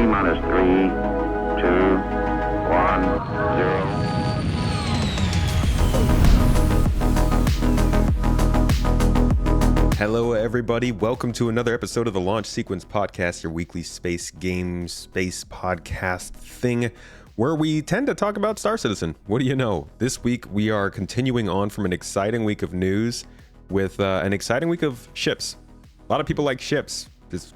T-minus 3, 2, 1, 0. Hello, everybody. Welcome to another episode of the Launch Sequence Podcast, your weekly space game, space podcast thing, where we tend to talk about Star Citizen. What do you know? This week, we are continuing on from an exciting week of news with an exciting week of ships. A lot of people like ships. It's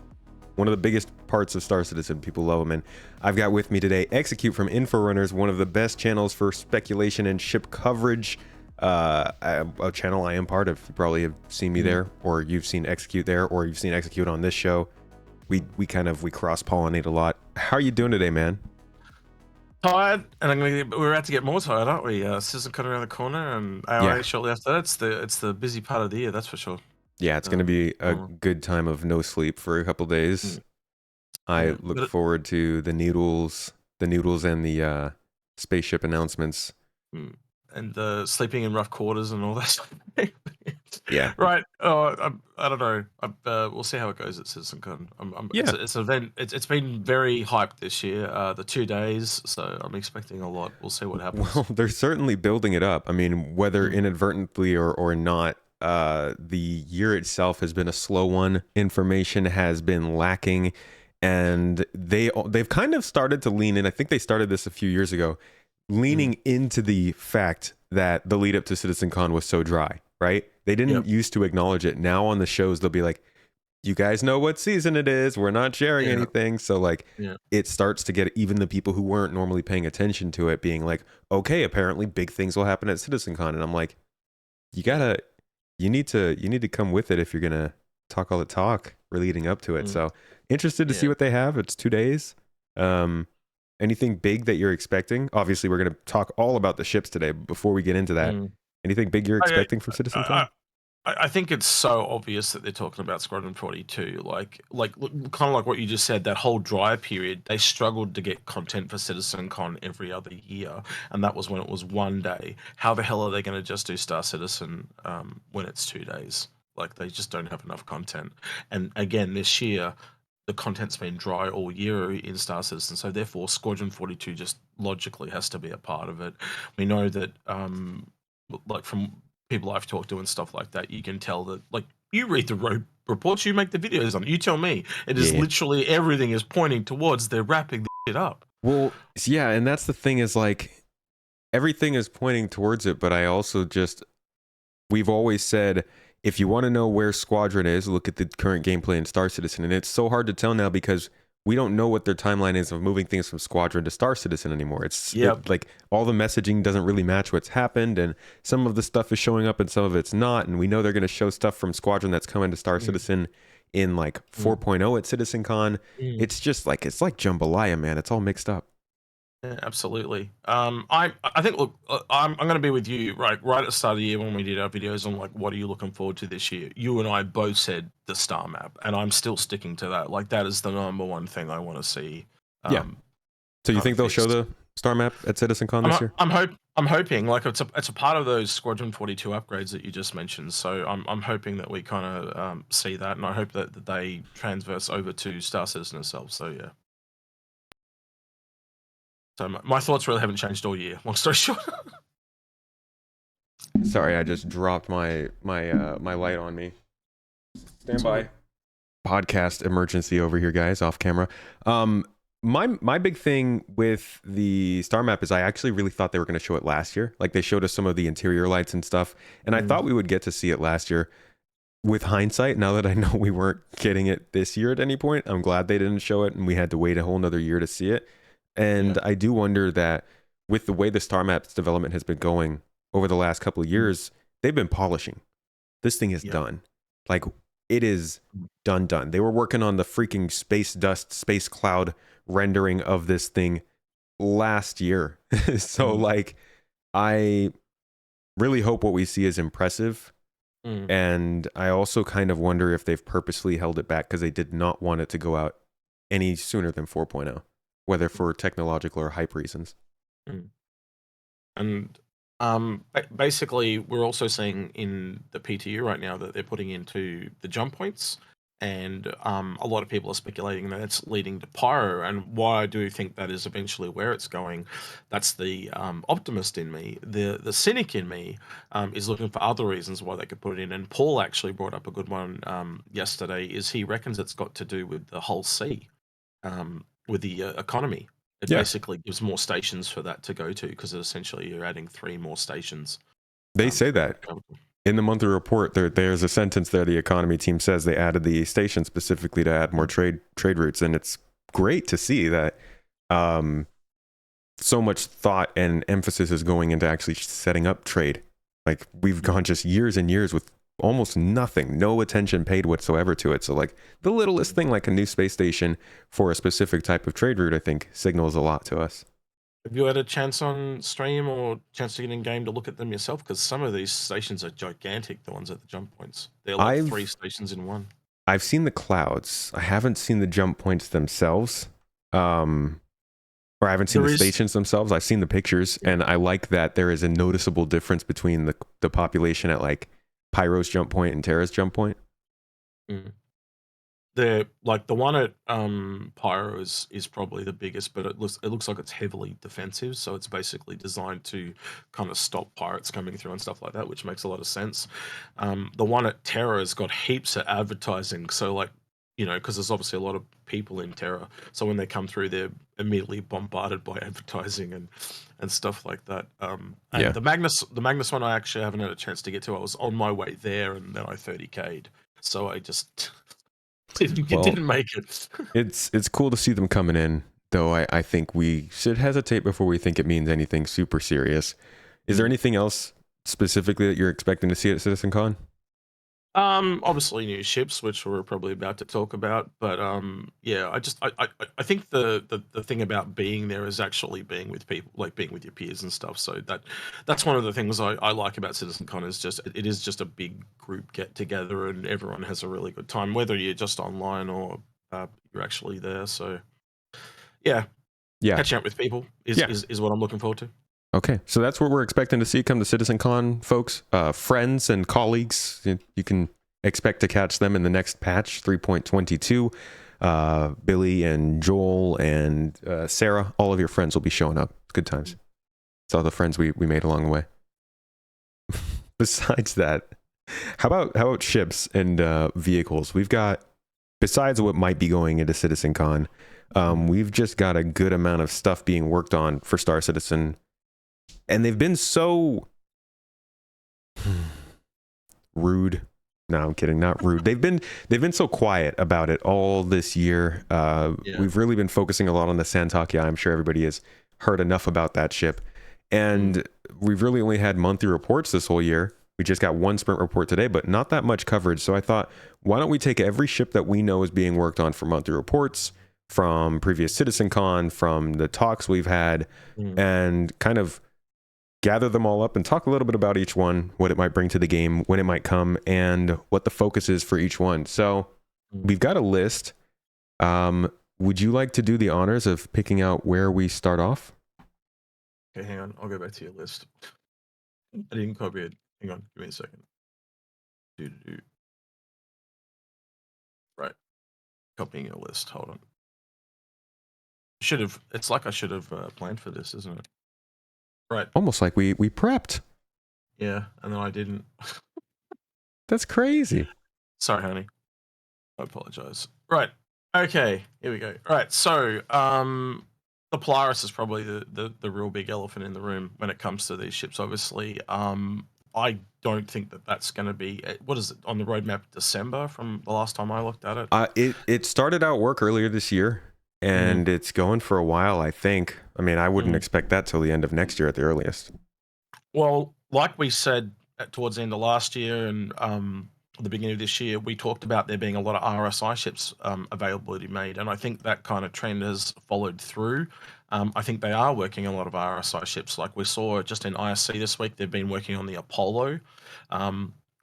one of the biggest parts of Star Citizen. People love them. And I've got with me today Execute from Inforunners, one of the best channels for speculation and ship coverage. A channel I am part of. You probably have seen me there, or you've seen Execute there, or you've seen Execute on this show. We cross-pollinate a lot. How are you doing today, man? Tired, and we're about to get more tired, aren't we? CitizenCon around the corner, and AI shortly after that. It's the busy part of the year, that's for sure. Yeah, it's going to be a good time of no sleep for a couple days. I look forward to the noodles and the spaceship announcements. And the sleeping in rough quarters and all that stuff. Yeah. Right. I don't know. We'll see how it goes at CitizenCon. It's an event. It's been very hyped this year. The 2 days, so I'm expecting a lot. We'll see what happens. Well, they're certainly building it up. I mean, whether inadvertently or not, the year itself has been a slow one. Information has been lacking, and they've kind of started to lean in. I think they started this a few years ago, leaning into the fact that the lead up to CitizenCon was so dry, right? They didn't used to acknowledge it. Now on the shows, they'll be like, you guys know what season it is. We're not sharing anything. So it starts to get even the people who weren't normally paying attention to it being like, okay, apparently big things will happen at CitizenCon. And I'm like, you need to come with it if you're going to talk all the talk leading up to it. So interested to see what they have. It's 2 days. Anything big that you're expecting? Obviously, we're going to talk all about the ships today. But before we get into that, anything big you're expecting from CitizenCon? I think it's so obvious that they're talking about Squadron 42. Like kind of like what you just said, that whole dry period, they struggled to get content for CitizenCon every other year. And that was when it was 1 day. How the hell are they going to just do Star Citizen when it's 2 days? Like, they just don't have enough content. And again, this year, the content's been dry all year in Star Citizen, so therefore Squadron 42 just logically has to be a part of it. We know that, like from people I've talked to and stuff like that, you can tell that, like, you read the reports, you make the videos on it, you tell me. It is literally everything is pointing towards they're wrapping the shit up. Well, yeah, and that's the thing is, like, everything is pointing towards it, but I also we've always said, if you want to know where Squadron is, look at the current gameplay in Star Citizen. And it's so hard to tell now because we don't know what their timeline is of moving things from Squadron to Star Citizen anymore. Like all the messaging doesn't really match what's happened, and some of the stuff is showing up and some of it's not. And we know they're going to show stuff from Squadron that's coming to Star Citizen in like 4.0 at CitizenCon. It's just like, it's like jambalaya, man. It's all mixed up. Yeah, absolutely. I think, look, I'm going to be with you right at the start of the year when we did our videos on like, what are you looking forward to this year? You and I both said the star map, and I'm still sticking to that. Like, that is the number one thing I want to see. So you think they'll show the star map at CitizenCon this year? I'm hoping, like, it's a part of those Squadron 42 upgrades that you just mentioned. So I'm hoping that we kind of see that, and I hope that they transverse over to Star Citizen itself. So yeah. So my thoughts really haven't changed all year. Long story short. Sorry, I just dropped my light on me. Stand by. Podcast emergency over here, guys, off camera. My big thing with the star map is I actually really thought they were going to show it last year. Like, they showed us some of the interior lights and stuff, and I thought we would get to see it last year. With hindsight, now that I know we weren't getting it this year at any point, I'm glad they didn't show it and we had to wait a whole nother year to see it. And I do wonder that with the way the star map's development has been going over the last couple of years, they've been polishing. This thing is done. Like, it is done. They were working on the freaking space dust, space cloud rendering of this thing last year. So like, I really hope what we see is impressive. And I also kind of wonder if they've purposely held it back because they did not want it to go out any sooner than 4.0. Whether for technological or hype reasons. And basically, we're also seeing in the PTU right now that they're putting into the jump points. and a lot of people are speculating that it's leading to pyro. And why I do think that is eventually where it's going, that's the optimist in me. The cynic in me is looking for other reasons why they could put it in. And Paul actually brought up a good one yesterday. Is he reckons it's got to do with the whole sea, with the economy. It Yeah. basically gives more stations for that to go to, because essentially you're adding 3 more stations. They say For that in the monthly report. There's a sentence there. The economy team says they added the station specifically to add more trade routes, and it's great to see that so much thought and emphasis is going into actually setting up trade. Like, we've gone just years and years with almost nothing, no attention paid whatsoever to it. So like the littlest thing, like a new space station for a specific type of trade route, I think signals a lot to us. Have you had a chance on stream or chance to get in game to look at them yourself? Because some of these stations are gigantic, the ones at the jump points. They're like 3 stations in one. I've seen the clouds. I haven't seen the jump points themselves. Or I haven't seen the stations themselves. I've seen the pictures, and I like that there is a noticeable difference between the population at like Pyro's jump point and Terra's jump point. The one at Pyro is probably the biggest, but it looks like it's heavily defensive, so it's basically designed to kind of stop pirates coming through and stuff like that, which makes a lot of sense. The one at Terra has got heaps of advertising, so like, you know, because there's obviously a lot of people in Terra, so when they come through, they're immediately bombarded by advertising and stuff like that. And Yeah. the Magnus one, I actually haven't had a chance to get to. I was on my way there, and then I 30k'd, so I just didn't make it. It's cool to see them coming in, though. I think we should hesitate before we think it means anything super serious. Is there anything else specifically that you're expecting to see at CitizenCon? Obviously new ships, which we're probably about to talk about, but yeah, I think the thing about being there is actually being with people, like being with your peers and stuff. So that's one of the things I like about CitizenCon, is just it is just a big group get together, and everyone has a really good time, whether you're just online or you're actually there. So yeah, catching up with people is what I'm looking forward to. Okay, so that's what we're expecting to see come to CitizenCon, folks. Friends and colleagues, you can expect to catch them in the next patch, 3.22. Billy and Joel and Sarah, all of your friends will be showing up. Good times. It's all the friends we made along the way. Besides that, how about ships and vehicles? We've got, besides what might be going into CitizenCon, we've just got a good amount of stuff being worked on for Star Citizen. And they've been so rude. No, I'm kidding. Not rude. They've been so quiet about it all this year. We've really been focusing a lot on the San'Tok.yai. I'm sure everybody has heard enough about that ship. And we've really only had monthly reports this whole year. We just got one sprint report today, but not that much coverage. So I thought, why don't we take every ship that we know is being worked on for monthly reports, from previous CitizenCon, from the talks we've had, and kind of gather them all up and talk a little bit about each one, what it might bring to the game, when it might come, and what the focus is for each one. So we've got a list. Would you like to do the honors of picking out where we start off? Okay, hang on. I'll go back to your list. I didn't copy it. Hang on. Give me a second. Right. Copying your list. Hold on. It's like I should have planned for this, isn't it? Right. Almost like we prepped. Yeah, and then I didn't. That's crazy. Sorry, honey. I apologize. Right. Okay, here we go. Right. So, the Polaris is probably the real big elephant in the room when it comes to these ships. Obviously, I don't think that's going to be, what is it, on the roadmap, December from the last time I looked at it. It started out work earlier this year, and it's going for a while, I think. I mean, I wouldn't expect that till the end of next year at the earliest. Well, like we said towards the end of last year and the beginning of this year, we talked about there being a lot of RSI ships availability made, and I think that kind of trend has followed through. I think they are working a lot of RSI ships. Like we saw just in ISC this week, they've been working on the Apollo.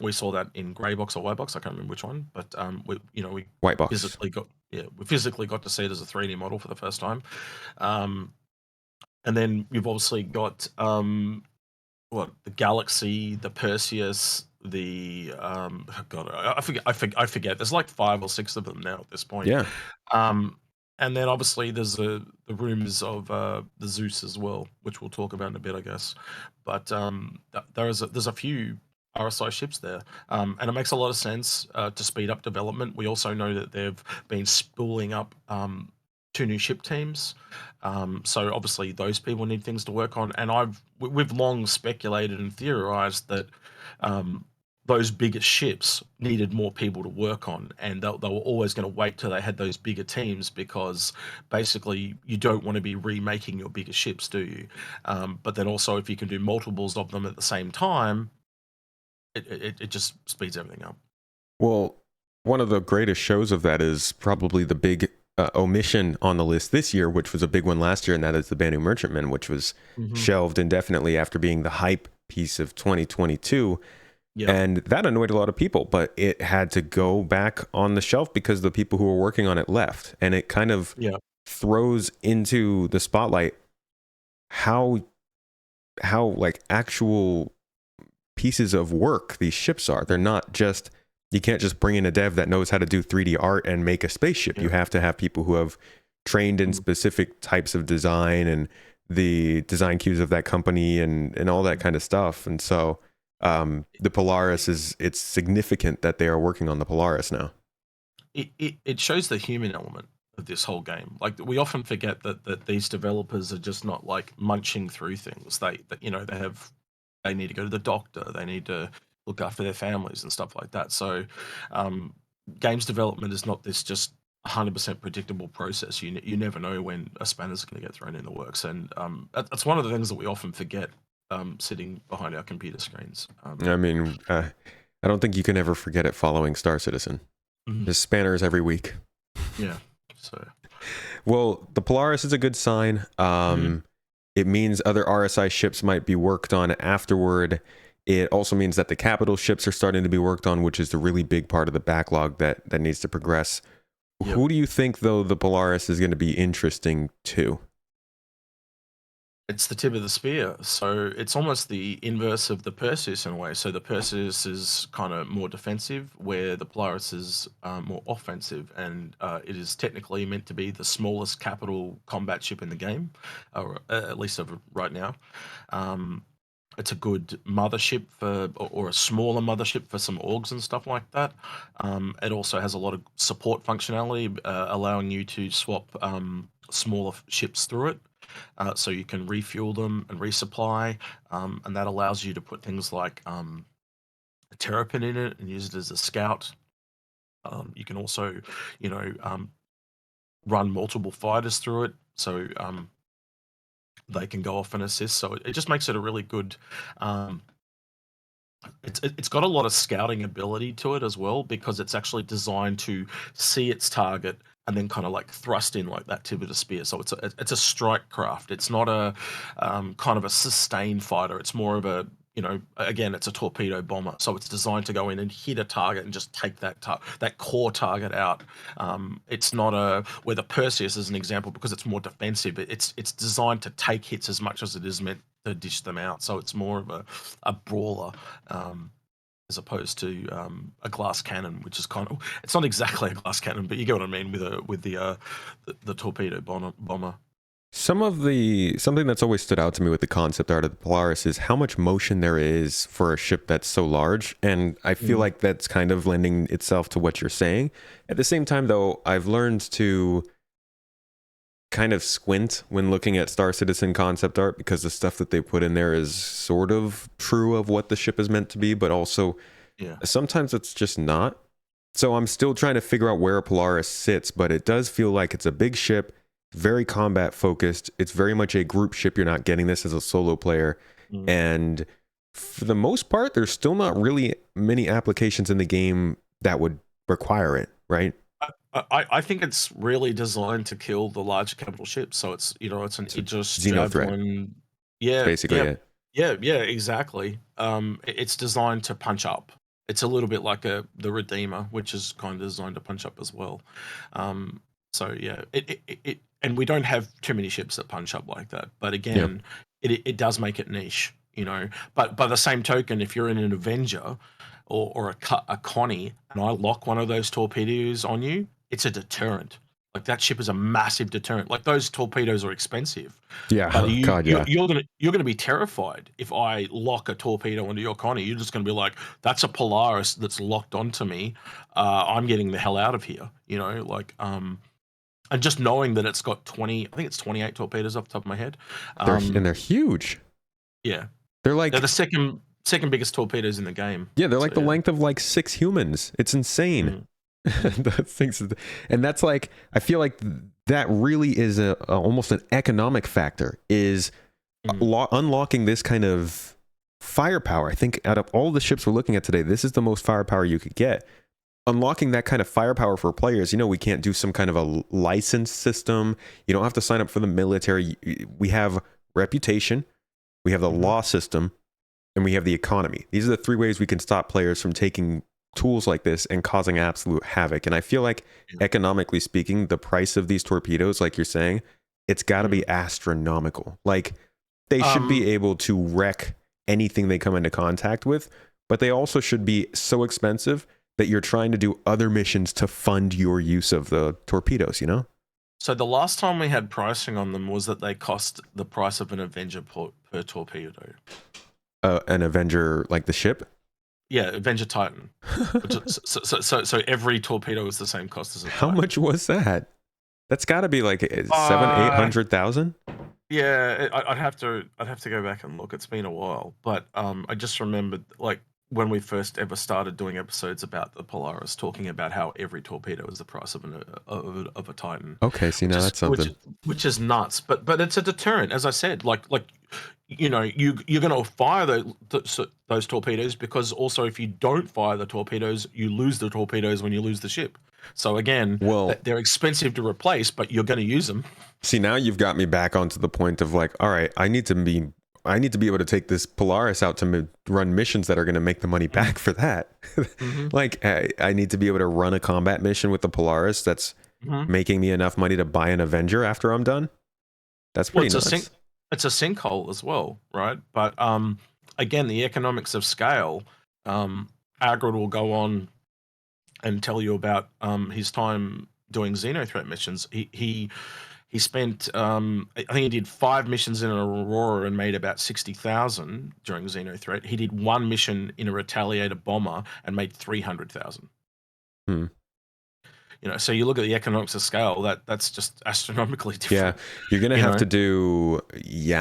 We saw that in grey box or white box. I can't remember which one, but we white box. We physically got to see it as a 3D model for the first time. And then you've obviously got the Galaxy, the Perseus, God, I forget. There's like 5 or 6 of them now at this point. Yeah. And then obviously there's the rumors of the Zeus as well, which we'll talk about in a bit, I guess. But there's a few RSI ships there, and it makes a lot of sense to speed up development. We also know that they've been spooling up 2 new ship teams, so obviously those people need things to work on. And we've long speculated and theorized that um, those bigger ships needed more people to work on, and they were always going to wait till they had those bigger teams, because basically you don't want to be remaking your bigger ships, do you? But then also, if you can do multiples of them at the same time, it just speeds everything up. Well, one of the greatest shows of that is probably the big omission on the list this year, which was a big one last year, and that is the Banu Merchantman, which was shelved indefinitely after being the hype piece of 2022. Yeah. And that annoyed a lot of people, but it had to go back on the shelf because the people who were working on it left. And it kind of throws into the spotlight how like actual pieces of work these ships are. They're not just, you can't just bring in a dev that knows how to do 3D art and make a spaceship. You have to have people who have trained in specific types of design and the design cues of that company and all that kind of stuff. And so the Polaris it's significant that they are working on the Polaris now. It shows the human element of this whole game. Like, we often forget that these developers are just not like munching through things. They need to go to the doctor, they need to look after their families and stuff like that. So games development is not this just 100% predictable process. You never know when a spanner's going to get thrown in the works, and that's one of the things that we often forget sitting behind our computer screens. I mean, I don't think you can ever forget it following Star Citizen. There's spanners every week. Yeah. So, well, the Polaris is a good sign. It means other RSI ships might be worked on afterward. It also means that the capital ships are starting to be worked on, which is the really big part of the backlog that needs to progress. Yep. Who do you think, though, the Polaris is going to be interesting to? It's the tip of the spear. So it's almost the inverse of the Perseus in a way. So the Perseus is kind of more defensive, where the Polaris is more offensive, and it is technically meant to be the smallest capital combat ship in the game, or at least of right now. It's a good mothership or a smaller mothership for some orgs and stuff like that. It also has a lot of support functionality, allowing you to swap smaller ships through it. So you can refuel them and resupply, and that allows you to put things like a terrapin in it and use it as a scout. You can also, run multiple fighters through it, so they can go off and assist. So it just makes it a really good. It's got a lot of scouting ability to it as well, because it's actually designed to see its target and then kind of like thrust in like that tip of the spear. So it's a strike craft. It's not a kind of a sustained fighter. It's more of a, again, it's a torpedo bomber. So it's designed to go in and hit a target and just take that core target out. It's not where the Perseus is an example, because it's more defensive. It's designed to take hits as much as it is meant to dish them out. So it's more of a brawler. As opposed to a glass cannon, which is kind of, it's not exactly a glass cannon, but you get what I mean with the torpedo bomber. Something that's always stood out to me with the concept art of the Polaris is how much motion there is for a ship that's so large, and I feel like that's kind of lending itself to what you're saying. At the same time, though, I've learned to kind of squint when looking at Star Citizen concept art, because the stuff that they put in there is sort of true of what the ship is meant to be, but also sometimes it's just not. So I'm still trying to figure out where a Polaris sits, but it does feel like it's a big ship, very combat focused. It's very much a group ship. You're not getting this as a solo player. And for the most part, there's still not really many applications in the game that would require it, right? I think it's really designed to kill the larger capital ships. So it's it's an Aegis Xeno threat. Javelin. That's basically it. Yeah, exactly. It's designed to punch up. It's a little bit like the Redeemer, which is kind of designed to punch up as well. So yeah, it and we don't have too many ships that punch up like that. But again, it does make it niche, But by the same token, if you're in an Avenger, or a Connie, and I lock one of those torpedoes on you, it's a deterrent. Like that ship is a massive deterrent. Like those torpedoes are expensive, Yeah. but God, yeah. you're gonna be terrified if I lock a torpedo onto your Connie. You're just gonna be like, that's a Polaris that's locked onto me. I'm getting the hell out of here. You know, like and just knowing that it's got 20, I think it's 28 torpedoes off the top of my head. They're huge. Yeah, They're like they're the second biggest torpedoes in the game. Yeah, they're like the length of like 6 humans. It's insane. Those things, and that's like, I feel like that really is a almost an economic factor, is unlocking this kind of firepower. I think out of all the ships we're looking at today, this is the most firepower you could get. Unlocking that kind of firepower for players, we can't do some kind of a license system. You don't have to sign up for the military. We have reputation, we have the law system, and we have the economy. These are the 3 ways we can stop players from taking tools like this and causing absolute havoc. And I feel like, economically speaking, the price of these torpedoes, like you're saying, it's got to be astronomical. Like, they should be able to wreck anything they come into contact with, but they also should be so expensive that you're trying to do other missions to fund your use of the torpedoes, So the last time we had pricing on them was that they cost the price of an Avenger per torpedo. An Avenger, like the ship? Yeah, Avenger Titan. So every torpedo is the same cost as a Titan. How much was that? That's got to be like 700,000-800,000. Yeah, I'd have to go back and look. It's been a while, but I just remembered like when we first ever started doing episodes about the Polaris, talking about how every torpedo is the price of a Titan. Okay, see, now that's something. Which is nuts, but it's a deterrent, as I said. Like you're going to fire those torpedoes, because also if you don't fire the torpedoes, you lose the torpedoes when you lose the ship. So again, they're expensive to replace, but you're going to use them. See, now you've got me back onto the point of like, all right, I need to be able to take this Polaris out to run missions that are going to make the money back for that. Like, I need to be able to run a combat mission with the Polaris that's making me enough money to buy an Avenger after I'm done. That's pretty nuts. It's a sinkhole as well, right? But again, the economics of scale. Agrid will go on and tell you about his time doing Xenothreat missions. He spent I think he did 5 missions in an Aurora and made about 60,000 during Xenothreat. He did 1 mission in a Retaliator bomber and made 300,000. So you look at the economics of scale, that's just astronomically different. Yeah, you're going to have to do,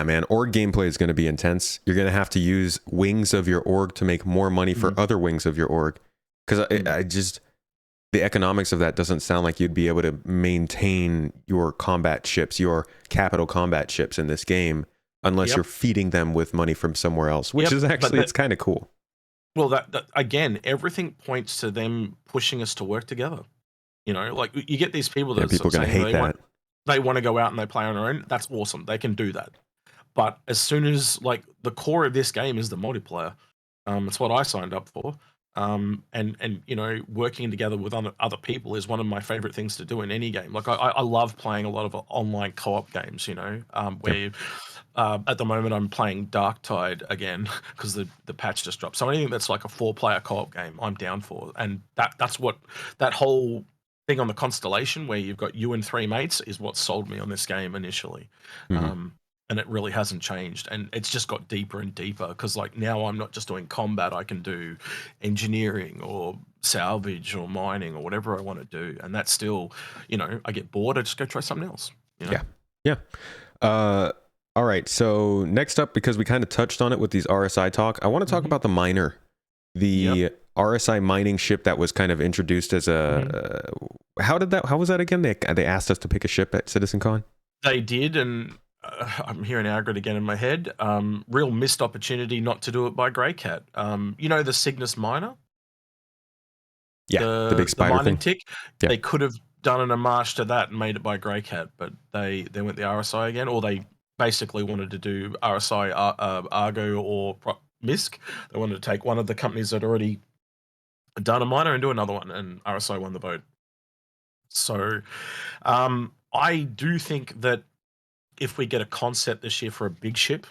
man, org gameplay is going to be intense. You're going to have to use wings of your org to make more money for other wings of your org. Because I just, the economics of that doesn't sound like you'd be able to maintain your combat ships, your capital combat ships in this game, unless you're feeding them with money from somewhere else, which is actually, it's kind of cool. Well, that again, everything points to them pushing us to work together. Like you get these people that people are going to hate that. They want to go out and they play on their own. That's awesome. They can do that. But as soon as like the core of this game is the multiplayer, it's what I signed up for. And working together with other people is one of my favorite things to do in any game. Like I love playing a lot of online co-op games, where at the moment I'm playing Darktide again because the patch just dropped. So anything that's like a 4-player co-op game, I'm down for. And that's what that whole thing on the Constellation where you've got you and 3 mates is what sold me on this game initially. And it really hasn't changed, and it's just got deeper and deeper because like now I'm not just doing combat, I can do engineering or salvage or mining or whatever I want to do, and that's still, I get bored, I just go try something else. Yeah. All right, so next up, because we kind of touched on it with these RSI talk, I want to talk about the miner, the RSI mining ship that was kind of introduced as a how was that again? They asked us to pick a ship at CitizenCon. They did, and I'm hearing Agrid again in my head. Real missed opportunity not to do it by Greycat. The Cygnus miner? Yeah, the big spider mining thing. tick. Yeah. They could have done an homage to that and made it by Greycat, but they went the RSI again, or they basically wanted to do RSI Argo or MISC. They wanted to take one of the companies that already done a miner and do another one, and RSI won the vote. So I do think that if we get a concept this year for a big ship,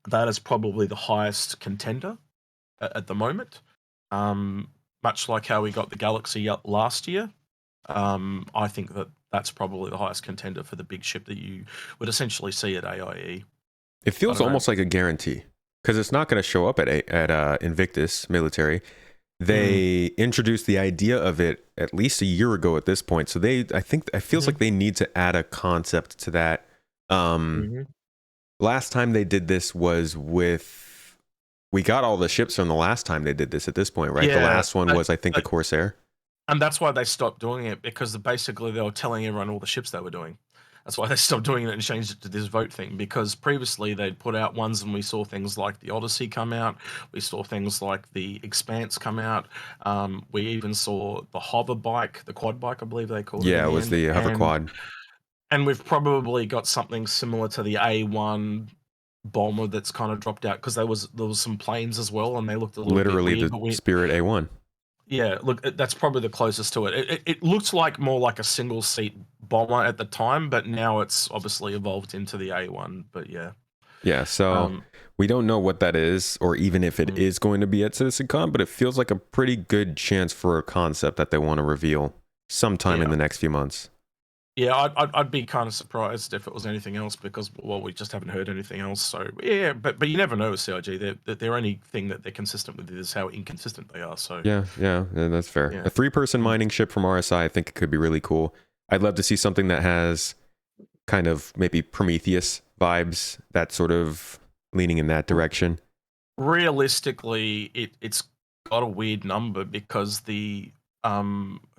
that is probably the highest contender at the moment. much like how we got the Galaxy up last year. I think that that's probably the highest contender for the big ship that you would essentially see at AIE. It feels almost like a guarantee because it's not going to show up at Invictus Military. They introduced the idea of it at least a year ago at this point, so I think it feels like they need to add a concept to that. Last time they did this was we got all the ships from the last time they did this at this point, right? Yeah, the last one was, I think, the Corsair. And that's why they stopped doing it, because basically they were telling everyone all the ships they were doing. That's why they stopped doing it and changed it to this vote thing, because previously they'd put out ones and we saw things like the Odyssey come out. We saw things like the Expanse come out. We even saw the hover bike, the quad bike, I believe they called it. Yeah, it was the hover quad. And we've probably got something similar to the A1 bomber that's kind of dropped out, because there was some planes as well, and they looked a little literally bit the Spirit A1. Yeah, look, that's probably the closest to it. It looked like more like a single seat bomber at the time, but now it's obviously evolved into the A1. But yeah. Yeah, so we don't know what that is, or even if it is going to be at CitizenCon, but it feels like a pretty good chance for a concept that they want to reveal sometime in the next few months. Yeah, I'd be kind of surprised if it was anything else, because, well, we just haven't heard anything else. So yeah, but you never know with CIG. Their only thing that they're consistent with is how inconsistent they are. So yeah, that's fair. Yeah. A 3-person mining ship from RSI, I think it could be really cool. I'd love to see something that has kind of maybe Prometheus vibes, that sort of leaning in that direction. Realistically, it's got a weird number, because the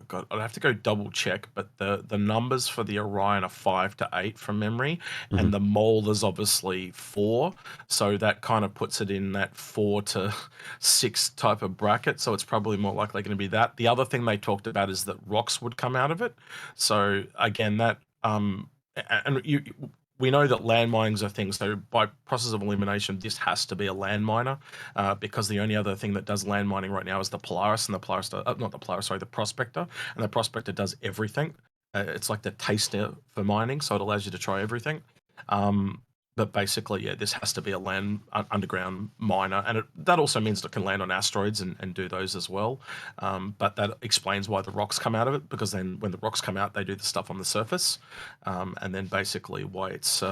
God, I'd have to go double check, but the numbers for the Orion are 5 to 8 from memory, and the Mole is obviously 4, so that kind of puts it in that 4 to 6 type of bracket. So it's probably more likely going to be that. The other thing they talked about is that rocks would come out of it. So again, that we know that land mining's a thing, so by process of elimination, this has to be a land miner, because the only other thing that does land mining right now is the Polaris, and the Polaris, not the Polaris, sorry, the Prospector, and the Prospector does everything. It's like the taster for mining, so it allows you to try everything. But basically, yeah, this has to be a land underground miner, and that also means it can land on asteroids and do those as well. But that explains why the rocks come out of it, because then when the rocks come out, they do the stuff on the surface, and then basically why it's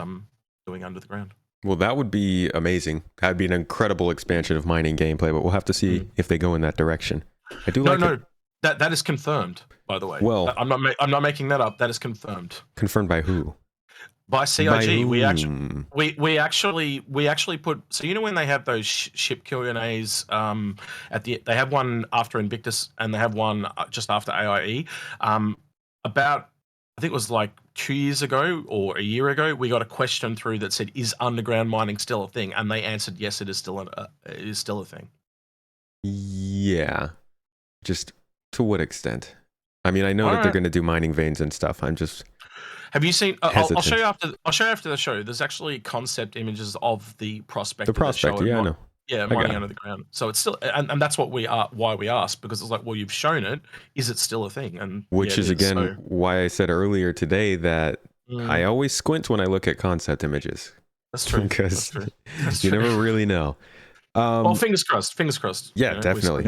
doing under the ground. Well, that would be amazing. That'd be an incredible expansion of mining gameplay, but we'll have to see if they go in that direction. I do like it. That is confirmed, by the way. Well, I'm not making that up. That is confirmed. Confirmed by who? By CIG. We actually put, so you know when they have those ship Q&As they have one after Invictus and they have one just after AIE. About, I think it was like 2 years ago or a year ago, we got a question through that said, "Is underground mining still a thing?" And they answered, "Yes, it is still a thing." Yeah, just to what extent? I mean, I know that they're going to do mining veins and stuff. I'm just. Have you seen? I'll show you after. I'll show you after the show. There's actually concept images of the Prospector. The Prospector, yeah, I know. Yeah, mining under the ground. So it's still, and that's what why we asked, because it's like, well, you've shown it. Is it still a thing? And which is again why I said earlier today that I always squint when I look at concept images. That's true. Because you never really know. Well, fingers crossed. Fingers crossed. Yeah, definitely.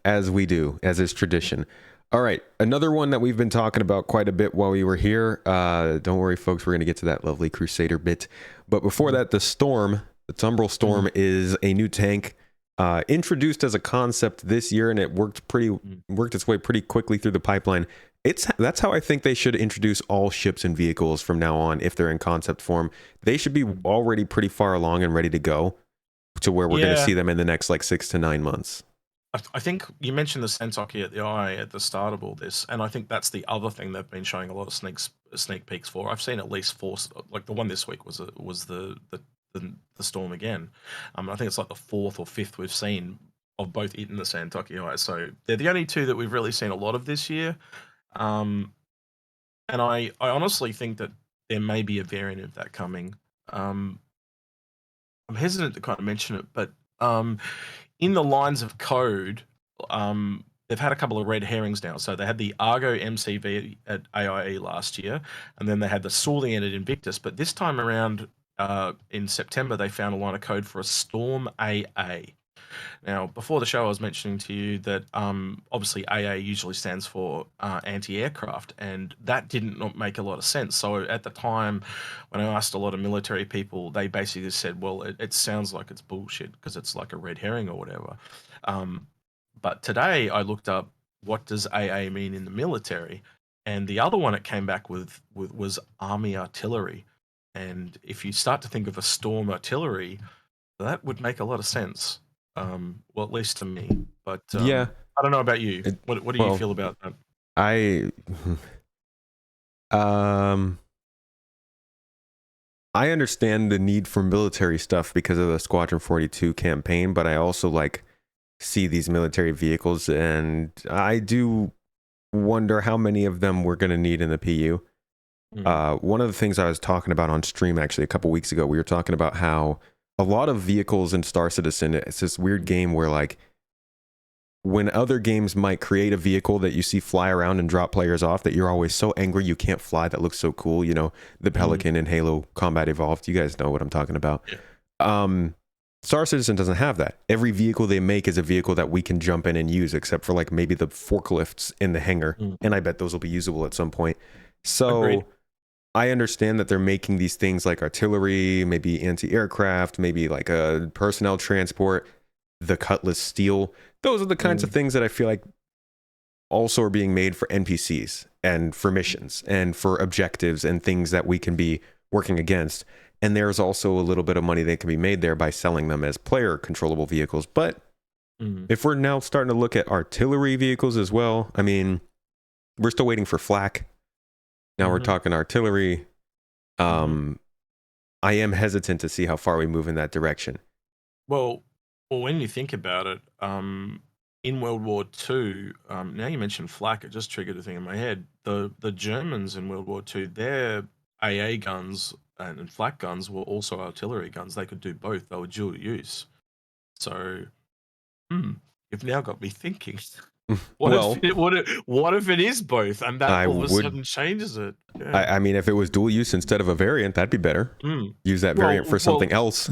As we do, as is tradition. All right, another one that we've been talking about quite a bit while we were here. Don't worry, folks, we're going to get to that lovely Crusader bit. But before that, the Tumbril Storm is a new tank introduced as a concept this year, and it worked its way pretty quickly through the pipeline. That's how I think they should introduce all ships and vehicles from now on. If they're in concept form, they should be already pretty far along and ready to go to where we're going to see them in the next like 6 to 9 months. I think you mentioned the San'Tok.yai at the start of all this, and I think that's the other thing they've been showing a lot of sneak peeks for. I've seen at least 4, like the one this week was the Storm again. I think it's like the 4th or 5th we've seen of both it and the San'Tok.yai. So they're the only 2 that we've really seen a lot of this year. And I honestly think that there may be a variant of that coming. I'm hesitant to kind of mention it, but in the lines of code, they've had a couple of red herrings now. So they had the Argo MCV at AIE last year, and then they had the Saurian at Invictus. But this time around, in September, they found a line of code for a Storm AA. Now, before the show, I was mentioning to you that obviously AA usually stands for anti-aircraft, and that didn't not make a lot of sense. So at the time, when I asked a lot of military people, they basically said, "Well, it sounds like it's bullshit because it's like a red herring or whatever." Um, but today, I looked up what does AA mean in the military, and the other one it came back with was Army Artillery. And if you start to think of a Storm Artillery, that would make a lot of sense. Well, at least to me. But Yeah. I don't know about you. It, What do you well, feel about that? I um I understand the need for military stuff because of the Squadron 42 campaign, but I also like see these military vehicles, and I do wonder how many of them we're going to need in the PU. One of the things I was talking about on stream actually a couple weeks ago, we were talking about how a lot of vehicles in Star Citizen, it's this weird game where like when other games might create a vehicle that you see fly around and drop players off, that you're always so angry you can't fly, that looks so cool, you know, the Pelican in Halo Combat Evolved, you guys know what I'm talking about. Yeah. Star Citizen doesn't have that. Every vehicle they make is a vehicle that we can jump in and use, except for like maybe the forklifts in the hangar, and I bet those will be usable at some point. So Agreed. I understand that they're making these things like artillery, maybe anti-aircraft, maybe like a personnel transport, the Cutlass Steel. Those are the kinds of things that I feel like also are being made for NPCs and for missions and for objectives and things that we can be working against. And there's also a little bit of money that can be made there by selling them as player controllable vehicles. But if we're now starting to look at artillery vehicles as well, I mean, we're still waiting for flak. Now we're talking artillery. I am hesitant to see how far we move in that direction. Well, when you think about it, in World War II, now you mentioned flak, it just triggered a thing in my head. The Germans in World War II, their AA guns and flak guns were also artillery guns. They could do both. They were dual use. So, you've now got me thinking. Well, What if it is both, and that I all of a would. sudden changes it? Yeah. I mean, if it was dual use instead of a variant, that'd be better. Use that variant for something else.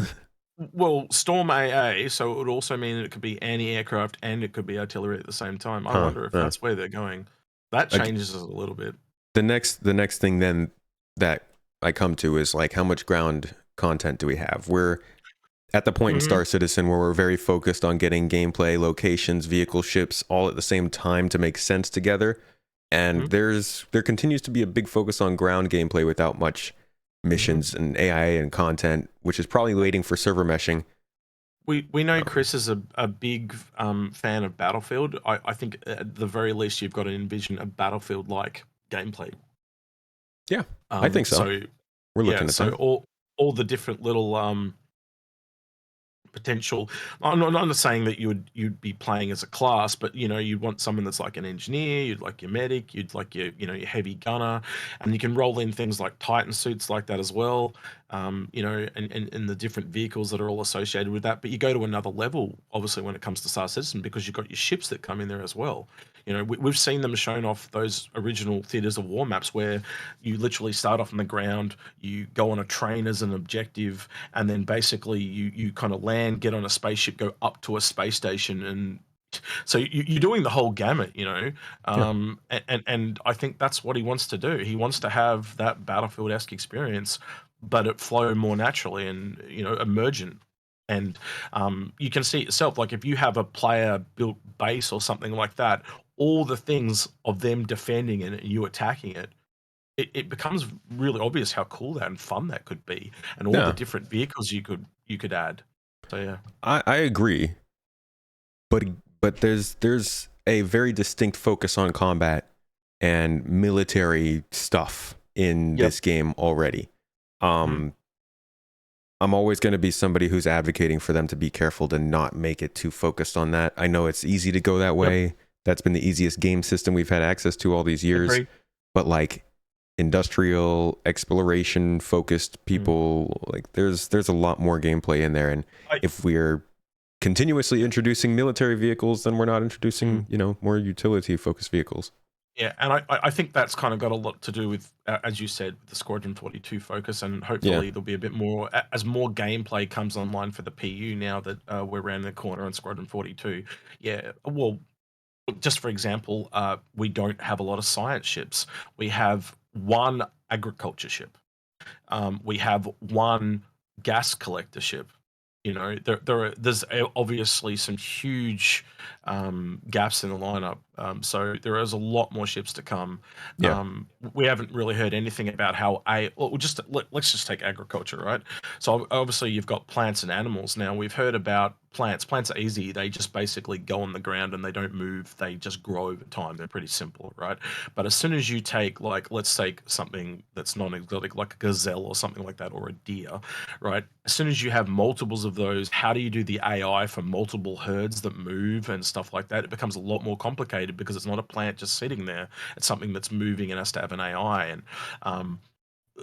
Well, Storm AA, so it would also mean that it could be anti-aircraft and it could be artillery at the same time. I wonder if that's where they're going. That changes it a little bit. The next thing then that I come to is like, how much ground content do we have? We're at the point in Star Citizen where we're very focused on getting gameplay, locations, vehicle, ships all at the same time to make sense together. And there continues to be a big focus on ground gameplay without much missions and AI and content, which is probably waiting for server meshing. We know Chris is a big fan of Battlefield. I think at the very least you've got to envision a Battlefield-like gameplay. Yeah, I think so. We're looking at that. All the different little potential. I'm not saying that you'd be playing as a class, but you know, you'd want someone that's like an engineer, you'd like your medic, you'd like your your heavy gunner, and you can roll in things like Titan suits like that as well. You know, and the different vehicles that are all associated with that. But you go to another level, obviously, when it comes to Star Citizen, because you've got your ships that come in there as well. You know, we've seen them shown off those original Theaters of War maps where you literally start off on the ground, you go on a train as an objective, and then basically you kind of land, get on a spaceship, go up to a space station, and so you're doing the whole gamut, you know. And I think that's what he wants to do. He wants to have that Battlefield-esque experience, but it flow more naturally and emergent. And you can see it yourself, like if you have a player built base or something like that, all the things of them defending it and you attacking it, it becomes really obvious how cool that and fun that could be, and all the different vehicles you could add. So yeah, I agree, but there's a very distinct focus on combat and military stuff in this game already. I'm always going to be somebody who's advocating for them to be careful to not make it too focused on that. I know it's easy to go that way. That's been the easiest game system we've had access to all these years. But like industrial exploration focused people, like there's a lot more gameplay in there. And if we're continuously introducing military vehicles, then we're not introducing, more utility focused vehicles. Yeah, and I think that's kind of got a lot to do with, as you said, the Squadron 42 focus, and Yeah. hopefully there'll be a bit more as more gameplay comes online for the PU now that we're around the corner on Squadron 42. Yeah, well, just for example, we don't have a lot of science ships. We have one agriculture ship. We have one gas collector ship. You know, there's obviously some huge gaps in the lineup. So there is a lot more ships to come. Yeah. We haven't really heard anything about how let's just take agriculture, right? So obviously you've got plants and animals. Now we've heard about plants. Plants are easy. They just basically go on the ground and they don't move. They just grow over time. They're pretty simple, right? But as soon as you take, like, let's take something that's non-exotic, like a gazelle or something like that, or a deer, right? As soon as you have multiples of those, how do you do the AI for multiple herds that move and stuff like that? It becomes a lot more complicated because it's not a plant just sitting there. It's something that's moving and has to have an AI. And um,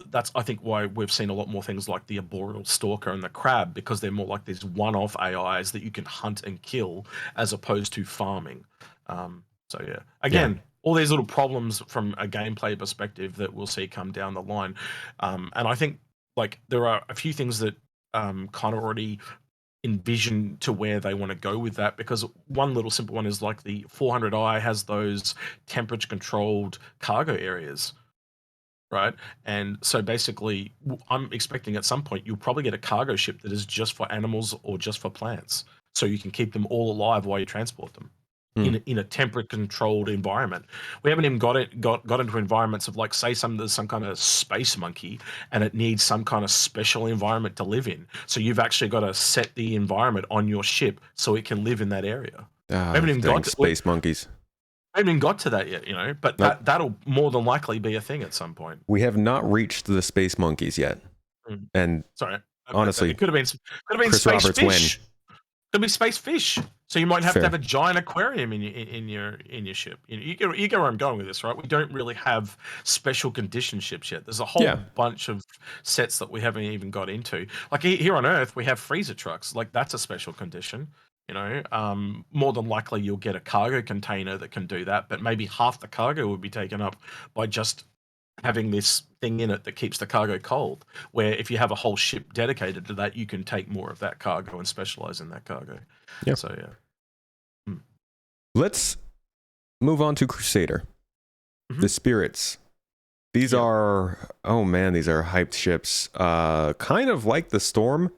that's, I think, why we've seen a lot more things like the arboreal stalker and the crab, because they're more like these one-off AIs that you can hunt and kill as opposed to farming. So yeah, Yeah. again, all these little problems from a gameplay perspective that we'll see come down the line. And I think, like, there are a few things that kind of already envision to where they want to go with that, because one little simple one is like the 400i has those temperature controlled cargo areas, right? And so basically, I'm expecting at some point you'll probably get a cargo ship that is just for animals or just for plants, so you can keep them all alive while you transport them Hmm. in a temperature controlled environment. We haven't even got into environments of, like, say there's some kind of space monkey and it needs some kind of special environment to live in. So you've actually got to set the environment on your ship so it can live in that area. We haven't even Dang got to, space monkeys. I haven't even got to that yet, you know, but Nope. that'll more than likely be a thing at some point. We have not reached the space monkeys yet. Mm. And Sorry, honestly, it could have been Chris space Roberts win. fish. Could be space fish. So you might have to have Fair. a giant aquarium in your ship. You get where I'm going with this, right? We don't really have special condition ships yet. There's a whole Yeah. bunch of sets that we haven't even got into. Like here on Earth, we have freezer trucks. Like, that's a special condition. You know, more than likely you'll get a cargo container that can do that, but maybe half the cargo would be taken up by just having this thing in it that keeps the cargo cold. Where if you have a whole ship dedicated to that, you can take more of that cargo and specialize in that cargo. Yeah. So yeah. Let's move on to Crusader. Mhm. The Spirits. These Yeah. are, oh man, these are hyped ships. Kind of like the Storm.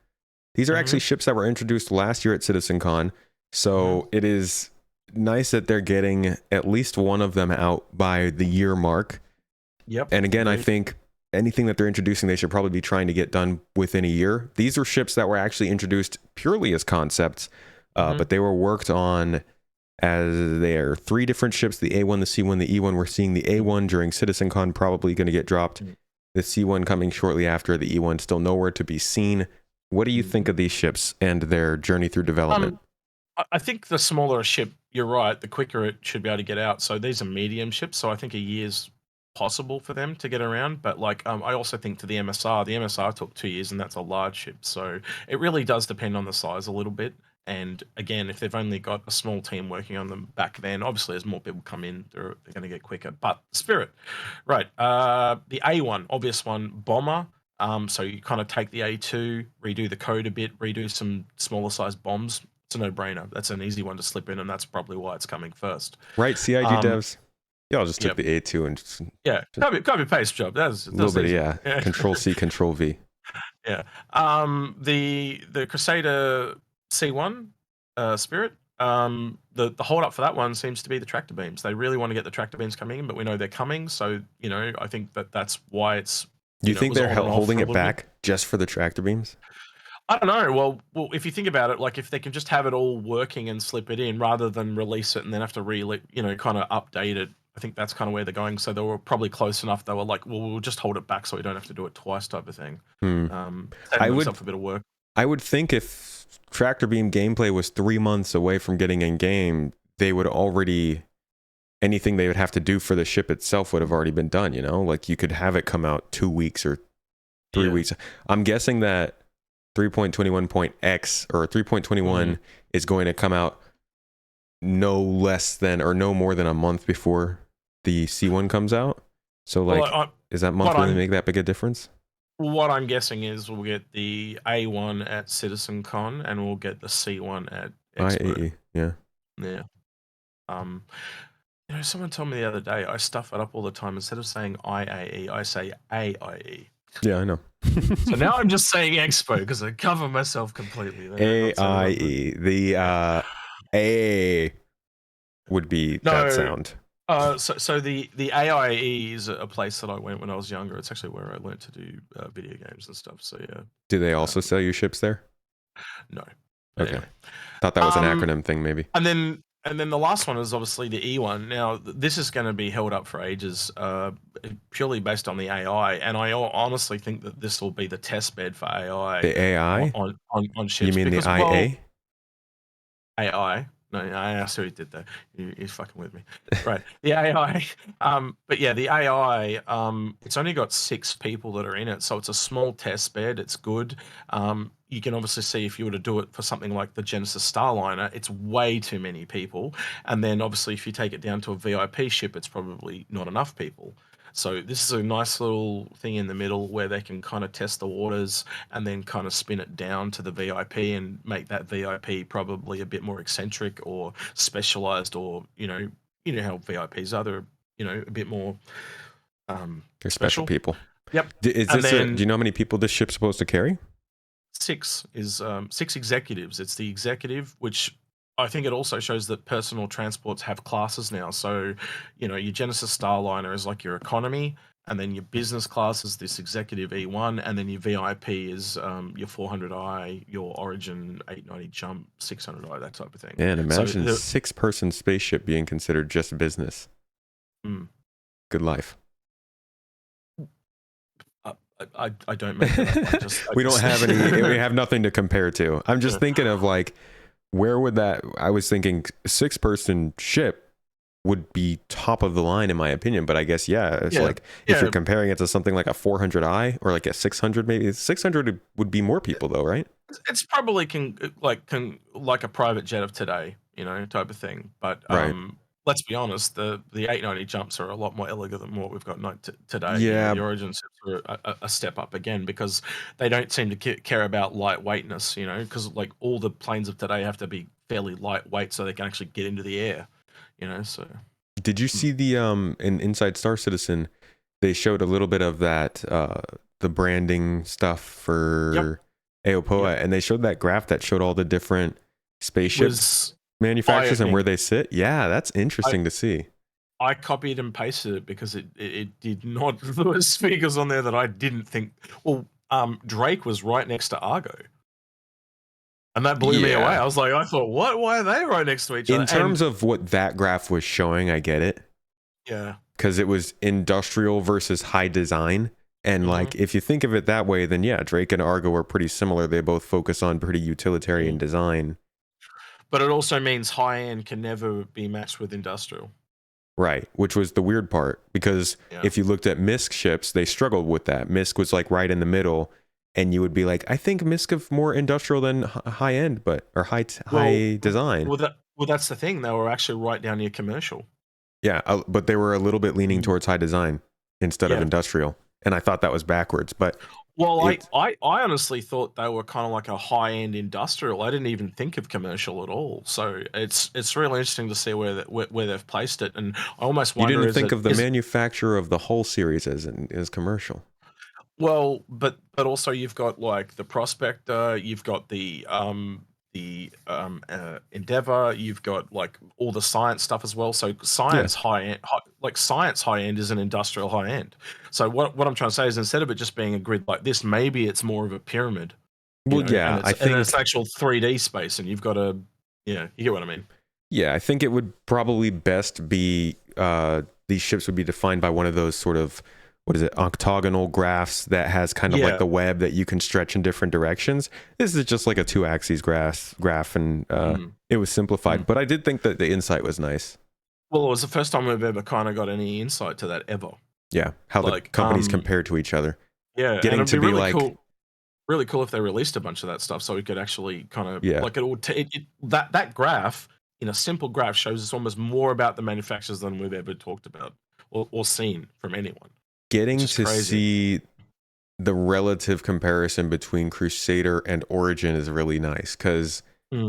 These are actually ships that were introduced last year at CitizenCon. So it is nice that they're getting at least one of them out by the year mark. Yep. And again, I think anything that they're introducing, they should probably be trying to get done within a year. These are ships that were actually introduced purely as concepts, but they were worked on as they are 3 different ships: the A1, the C1, the E1. We're seeing the A1 during CitizenCon probably going to get dropped. The C1 coming shortly after, the E1 still nowhere to be seen. What do you think of these ships and their journey through development? I think the smaller a ship, you're right, the quicker it should be able to get out. So these are medium ships, so I think a year's possible for them to get around. But like, I also think to the MSR took 2 years, and that's a large ship. So it really does depend on the size a little bit. And again, if they've only got a small team working on them back then, obviously as more people come in, they're going to get quicker. But Spirit, right? The A1, obvious one, bomber. So you kind of take the A2, redo the code a bit, redo some smaller size bombs. It's a no-brainer. That's an easy one to slip in, and that's probably why it's coming first. Right, CIG devs. Y'all just took Yep. the A2 and just Yeah, copy paste job. That's a little bit, easy. yeah. Control C, Control V. Yeah. The Crusader C1 Spirit. The hold up for that one seems to be the tractor beams. They really want to get the tractor beams coming in, but we know they're coming. So I think that's why it's. Do you think it was they're on and off holding for a it little bit. back just for the tractor beams? I don't know. Well, if you think about it, like, if they can just have it all working and slip it in rather than release it and then have to kind of update it, I think that's kind of where they're going. So they were probably close enough. They were like, well, we'll just hold it back so we don't have to do it twice, type of thing. Saving themselves a bit of work. I would think if tractor beam gameplay was 3 months away from getting in game, they would already, anything they would have to do for the ship itself would have already been done. Like you could have it come out 2 weeks or 3 weeks. I'm guessing that 3.21.x or 3.21 is going to come out no less than or no more than a month before the C1 comes out. So Well, like, is that month what really I'm make that big a difference? what I'm guessing is we'll get the A1 at CitizenCon and we'll get the C1 at Expo. IAE, yeah. Yeah. Someone told me the other day I stuff it up all the time. Instead of saying IAE, I say AIE. Yeah, I know. So now I'm just saying Expo because I cover myself completely. AIE. The A would be that No. sound. So the AIE is a place that I went when I was younger. It's actually where I learned to do video games and stuff. So yeah. Do they also sell you ships there? No. But Okay. anyway. Thought that was an acronym thing, maybe. And then the last one is obviously the E1. Now this is going to be held up for ages, purely based on the AI. And I honestly think that this will be the test bed for AI. The AI on ships. You mean because, the IA? well, AI. No, I see what you did there. You're fucking with me. Right. The AI. But yeah, the AI, it's only got 6 people that are in it. So it's a small test bed. It's good. You can obviously see if you were to do it for something like the Genesis Starliner, it's way too many people. And then obviously if you take it down to a VIP ship, it's probably not enough people. So this is a nice little thing in the middle where they can kind of test the waters and then kind of spin it down to the VIP and make that VIP probably a bit more eccentric or specialized, or you know how VIPs are, they're a bit more They're special people. Yep. Is And this then do you know how many people this ship's supposed to carry? 6 is 6 executives. It's the executive, which I think it also shows that personal transports have classes now. So, your Genesis Starliner is like your economy, and then your business class is this executive E1, and then your VIP is your 400i, your Origin 890 Jump 600i, that type of thing. Man, imagine So 6-person spaceship being considered just business. Good life. I don't make that up. We don't have any. We have nothing to compare to. I'm just thinking of like, where would that? I was thinking 6-person ship would be top of the line in my opinion, but I guess it's like if you're comparing it to something like a 400i or like a 600, maybe 600 would be more people though, right? It's probably like a private jet of today, type of thing. But right. Let's be honest, the 890 jumps are a lot more elegant than what we've got today. Yeah. The Origin ships are a step up again because they don't seem to care about lightweightness, because like all the planes of today have to be fairly lightweight so they can actually get into the air, so. Did you see the in Inside Star Citizen, they showed a little bit of that the branding stuff for Aopoa, and they showed that graph that showed all the different spaceships manufacturers and where they sit. Yeah, that's interesting to see. I copied and pasted it because it did not. There were speakers on there that I didn't think. Well, Drake was right next to Argo, and that blew me away. I was like, I thought, what? Why are they right next to each other? In terms of what that graph was showing, I get it. Yeah, because it was industrial versus high design. And like, if you think of it that way, then yeah, Drake and Argo are pretty similar. They both focus on pretty utilitarian design. But it also means high end can never be matched with industrial. Right, which was the weird part, because if you looked at MISC ships, they struggled with that. MISC was like right in the middle, and you would be like, I think MISC of more industrial than high end, or high design. Well, that's the thing. They were actually right down near commercial. Yeah, but they were a little bit leaning towards high design instead of industrial, and I thought that was backwards. But I honestly thought they were kind of like a high end industrial. I didn't even think of commercial at all. So it's really interesting to see where they've placed it, and I almost wonder. You didn't think of the manufacturer of the whole series as commercial. Well, but also you've got like the Prospector, you've got the Endeavor, you've got like all the science stuff as well. So science high end, science high end is an industrial high end. So what I'm trying to say is, instead of it just being a grid like this, maybe it's more of a pyramid. Well, yeah, I think it's actual 3D space, and you've got to, you get what I mean. Yeah, I think it would probably best be these ships would be defined by one of those sort of, what is it, octagonal graphs that has kind of like the web that you can stretch in different directions. This is just like a 2-axis graph, and it was simplified. But I did think that the insight was nice. Well, it was the first time we've ever kind of got any insight to that ever. Yeah, how the companies compare to each other. Yeah, getting and to be really like cool. Really cool if they released a bunch of that stuff, so we could actually kind of like it would that graph in a simple graph shows us almost more about the manufacturers than we've ever talked about. or seen from anyone. Getting Which is to crazy. see the relative comparison between Crusader and Origin is really nice, because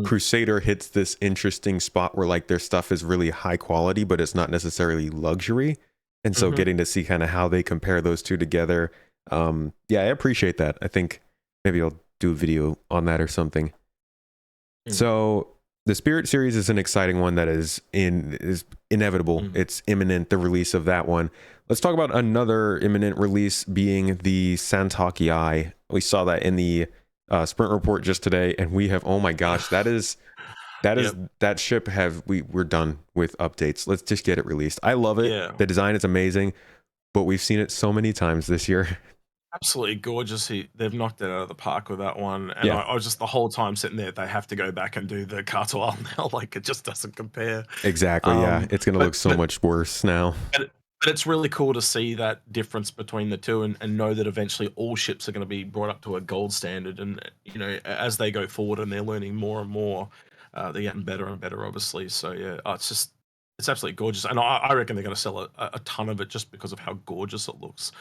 Crusader hits this interesting spot where like their stuff is really high quality, but it's not necessarily luxury. And so getting to see kind of how they compare those two together. Yeah, I appreciate that. I think maybe I'll do a video on that or something. So the Spirit series is an exciting one that is inevitable. It's imminent, the release of that one. Let's talk about another imminent release, being the San'Tok.yai. We saw that in the sprint report just today, and we have, oh my gosh, that ship we're done with updates. Let's just get it released. I love it. Yeah. The design is amazing, but we've seen it so many times this year. Absolutely gorgeous. They've knocked it out of the park with that one. And I was just the whole time sitting there, they have to go back and do the cartwheel now. Like, it just doesn't compare. Exactly. Yeah. It's going to look so much worse now. But it's really cool to see that difference between the two, and know that eventually all ships are going to be brought up to a gold standard. And, you know, as they go forward and they're learning more and more, they're getting better and better, obviously. So, yeah, it's absolutely gorgeous. And I reckon they're going to sell a ton of it just because of how gorgeous it looks.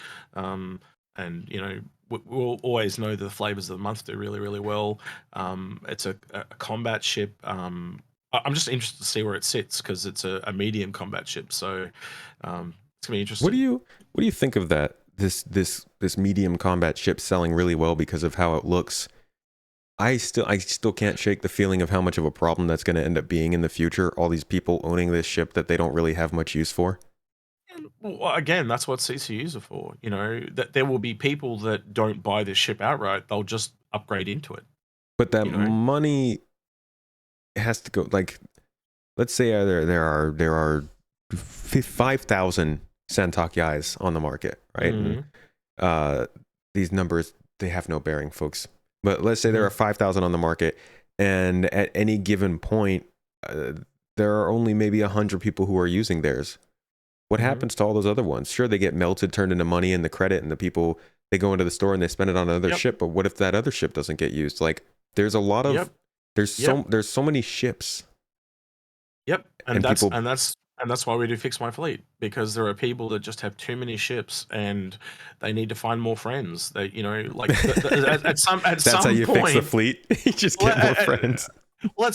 And, you know, we'll always know the flavors of the month do really, really well. It's a combat ship. I'm just interested to see where it sits, because it's a medium combat ship. So it's gonna be interesting. What do you think of that? This medium combat ship selling really well because of how it looks. I still can't shake the feeling of how much of a problem that's going to end up being in the future. All these people owning this ship that they don't really have much use for. Well, again, that's what CCUs are for. You know, that there will be people that don't buy this ship outright; they'll just upgrade into it. But that money has to go. Like, let's say there are 5,000 San'Tok.yais on the market, right? And, these numbers, they have no bearing, folks. But let's say there are 5,000 on the market, and at any given point, there are only maybe 100 people who are using theirs. What happens to all those other ones? Sure, they get melted, turned into money in the credit, and the people, they go into the store and they spend it on another ship. But what if that other ship doesn't get used? Like, there's a lot of there's so many ships. And that's why we do Fix My Fleet, because there are people that just have too many ships and they need to find more friends. They, you know, like at some that's how you point, fix the fleet. You just get more friends. Well, at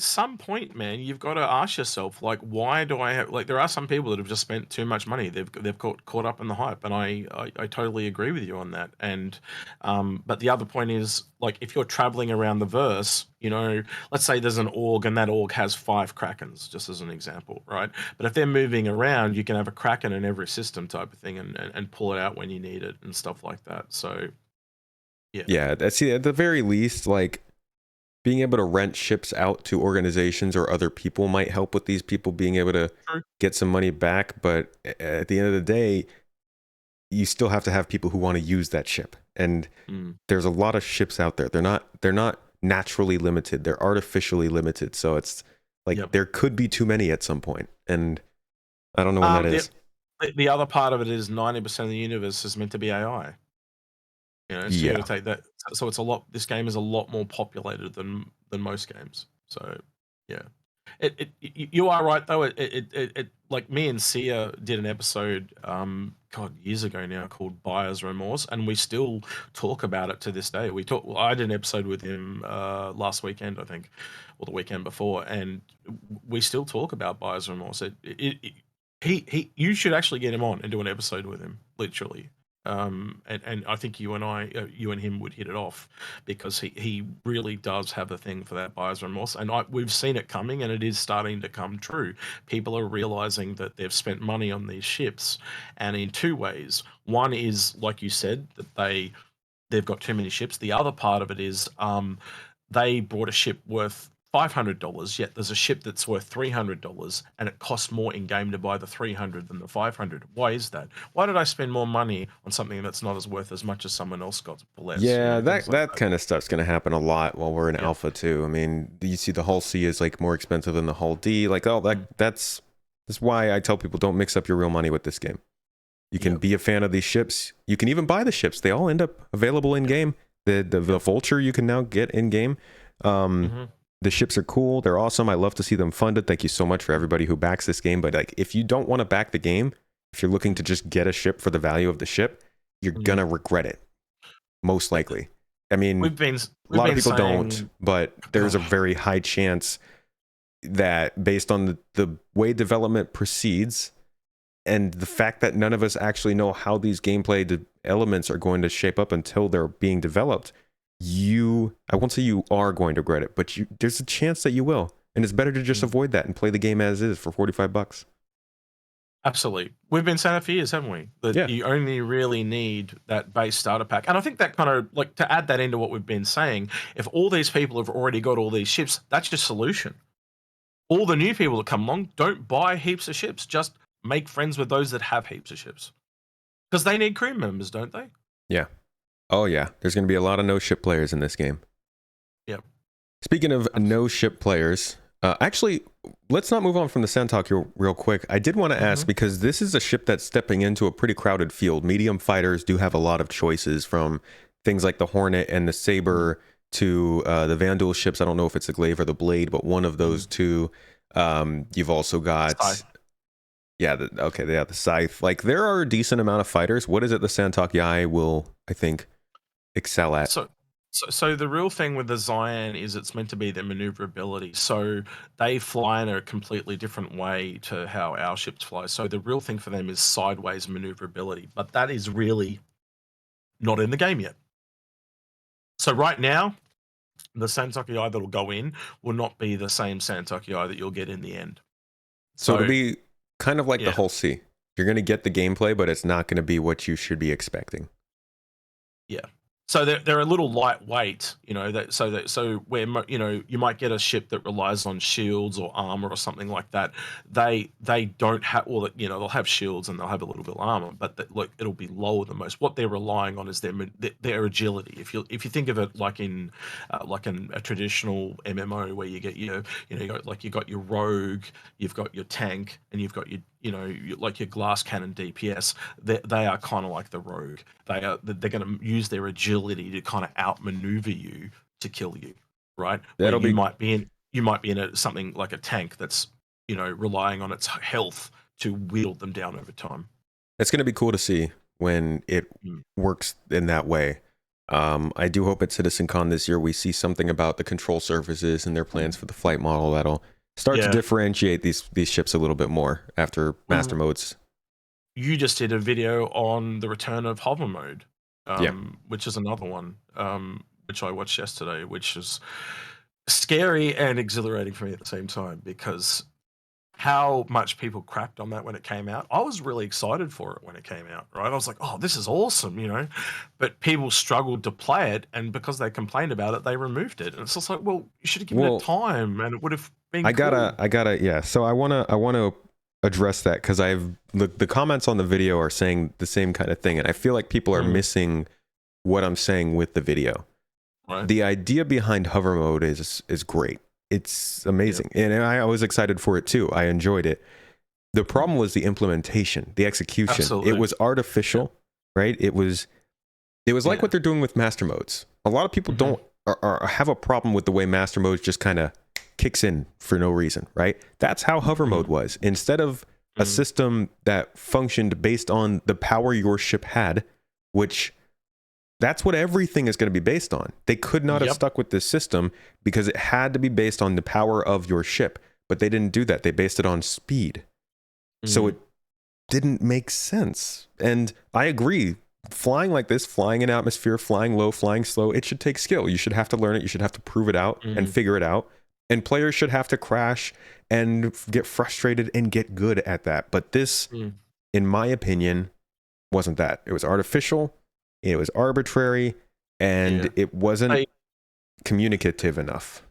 some point, man, you've got to ask yourself, like, why do I have, like, there are some people that have just spent too much money. They've caught up in the hype, and I totally agree with you on that. And but the other point is, like, if you're traveling around the verse, you know, let's say there's an org and that org has 5 Krakens, just as an example, right? But if they're moving around, you can have a Kraken in every system type of thing, and pull it out when you need it and stuff like that. So yeah, that's, at the very least, like, being able to rent ships out to organizations or other people might help with these people being able to get some money back. But at the end of the day, you still have to have people who want to use that ship. And there's a lot of ships out there. They're not naturally limited. They're artificially limited. So it's like there could be too many at some point. And I don't know when that is. The other part of it is 90% of the universe is meant to be AI. You know, so you got to take that. So it's a lot. This game is a lot more populated than most games. So, yeah, you are right though. It like me and Sia did an episode, years ago now, called Buyer's Remorse, and we still talk about it to this day. I did an episode with him last weekend, I think, or the weekend before, and we still talk about Buyer's Remorse. You should actually get him on and do an episode with him, literally. And I think you and him would hit it off, because he really does have a thing for that buyer's remorse, and we've seen it coming, and it is starting to come true. People are realizing that they've spent money on these ships, and in 2 ways. One is, like you said, that they've got too many ships. The other part of it is they bought a ship worth $500, yet there's a ship that's worth $300, and it costs more in game to buy the 300 than the 500. Why is that? Why did I spend more money on something that's not as worth as much as someone else got for less? Yeah, that kind of stuff's going to happen a lot while we're in alpha too. I mean, you see the hull C is like more expensive than the hull D. Like, that's why I tell people, don't mix up your real money with this game. You can be a fan of these ships. You can even buy the ships. They all end up available in game. The Vulture you can now get in game. The ships are cool. They're awesome. I love to see them funded. Thank you so much for everybody who backs this game. But like, if you don't want to back the game, if you're looking to just get a ship for the value of the ship, you're gonna regret it, most likely. I mean, We've been a lot of people saying, don't, but there's a very high chance that based on the way development proceeds and the fact that none of us actually know how these gameplay elements are going to shape up until they're being developed, I won't say you are going to regret it, but there's a chance that you will. And it's better to just avoid that and play the game as is for $45. Absolutely. We've been saying it for years, haven't we? That you only really need that base starter pack. And I think that kind of, like, to add that into what we've been saying, if all these people have already got all these ships, that's your solution. All the new people that come along, don't buy heaps of ships. Just make friends with those that have heaps of ships. Because they need crew members, don't they? Yeah. Oh, yeah. There's going to be a lot of no-ship players in this game. Yep. Speaking of no-ship players, actually, let's not move on from the San'Tok real quick. I did want to ask, because this is a ship that's stepping into a pretty crowded field. Medium fighters do have a lot of choices, from things like the Hornet and the Saber to the Vandal ships. I don't know if it's the Glaive or the Blade, but one of those two. You've also got... Scythe. Yeah, the Scythe. Like, there are a decent amount of fighters. What is it the San'Tok.yai will, I think, excel at? So the real thing with the Zion is it's meant to be their maneuverability. So they fly in a completely different way to how our ships fly. So the real thing for them is sideways maneuverability, but that is really not in the game yet. So right now, the San'Tok.yai that'll go in will not be the same San'Tok.yai that you'll get in the end. So it'll be kind of like the Hull C. You're going to get the gameplay, but it's not going to be what you should be expecting. Yeah. So they're a little lightweight, you know. So where, you know, you might get a ship that relies on shields or armor or something like that. They don't have, well, you know, they'll have shields and they'll have a little bit of armor, but look, it'll be lower than most. What they're relying on is their agility. If you think of it like in a traditional MMO where you get you got your rogue, you've got your tank, and you've got your like your glass cannon DPS. They are kind of like the rogue. They're going to use their agility to kind of outmaneuver you to kill you, right? You might be in something like a tank that's, you know, relying on its health to wield them down over time. It's going to be cool to see when it works in that way. I do hope at CitizenCon this year we see something about the control surfaces and their plans for the flight model that'll start to differentiate these ships a little bit more after master modes. You just did a video on the return of hover mode, which is another one, which I watched yesterday, which is scary and exhilarating for me at the same time, because how much people crapped on that when it came out. I was really excited for it when it came out, right? I was like, oh, this is awesome, you know, but people struggled to play it, and because they complained about it, they removed it. And it's just like, well, you should have given it time, and it would have been cool. So I want to address that, because the comments on the video are saying the same kind of thing, and I feel like people are missing what I'm saying with the video. Right. The idea behind hover mode is great. It's amazing. And I was excited for it too. I enjoyed it. The problem was the implementation, the execution. Absolutely. It was artificial, right? It was like what they're doing with master modes. A lot of people don't have a problem with the way master modes just kind of kicks in for no reason, right? That's how hover mode was. Instead of a system that functioned based on the power your ship had, which that's what everything is going to be based on. They could not have stuck with this system because it had to be based on the power of your ship, but they didn't do that. They based it on speed. So it didn't make sense. And I agree. Flying like this, flying in atmosphere, flying low, flying slow, it should take skill. You should have to learn it. You should have to prove it out and figure it out. And players should have to crash and get frustrated and get good at that. But this, in my opinion, wasn't that. It was artificial. It was arbitrary, and it wasn't communicative enough.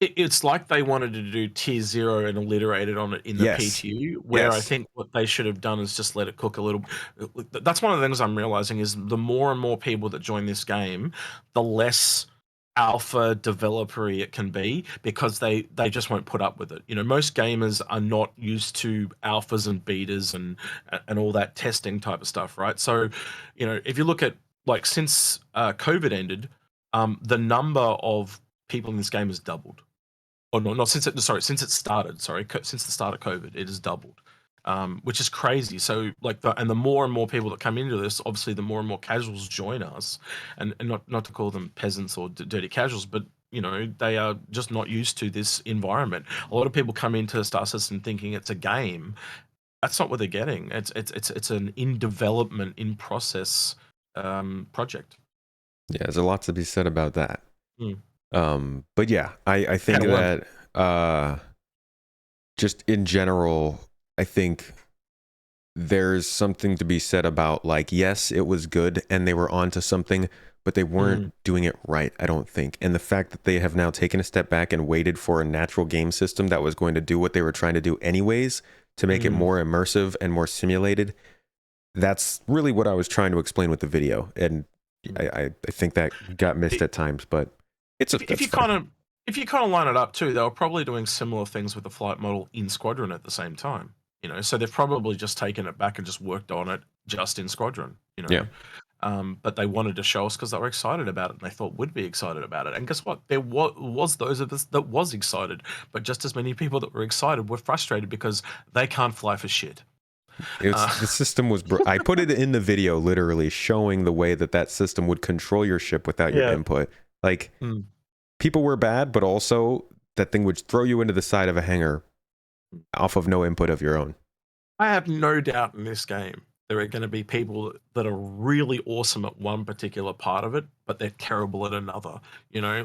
It's like they wanted to do tier 0 and alliterate it on it in the PTU, where I think what they should have done is just let it cook a little. That's one of the things I'm realizing is the more and more people that join this game, the less alpha developery it can be, because they just won't put up with it. You know, most gamers are not used to alphas and betas and all that testing type of stuff, right? So, you know, if you look at, like, since COVID ended, the number of people in this game has doubled. Or no, not since it started. Since the start of COVID, it has doubled. which is crazy. So like the more and more people that come into this, obviously the more and more casuals join us, and not to call them peasants or dirty casuals, but they are just not used to this environment. A lot of people come into Star Citizen thinking it's a game. That's not what they're getting. It's an in development, in process project. Yeah, there's a lot to be said about that. Mm. But yeah, I think that just in general, I think there's something to be said about, like, yes, it was good and they were onto something, but they weren't doing it right, I don't think. And the fact that they have now taken a step back and waited for a natural game system that was going to do what they were trying to do anyways, to make it more immersive and more simulated, that's really what I was trying to explain with the video. And I think that got missed at times, but if you kind of line it up too, they were probably doing similar things with the flight model in Squadron at the same time. So they've probably just taken it back and just worked on it just in Squadron. Yeah. But they wanted to show us because they were excited about it and they thought we'd be excited about it. And guess what? There was those of us that was excited, but just as many people that were excited were frustrated because they can't fly for shit. The system was I put it in the video, literally showing the way that system would control your ship without your input. Like, people were bad, but also that thing would throw you into the side of a hangar off of no input of your own. I have no doubt in this game there are going to be people that are really awesome at one particular part of it, but they're terrible at another.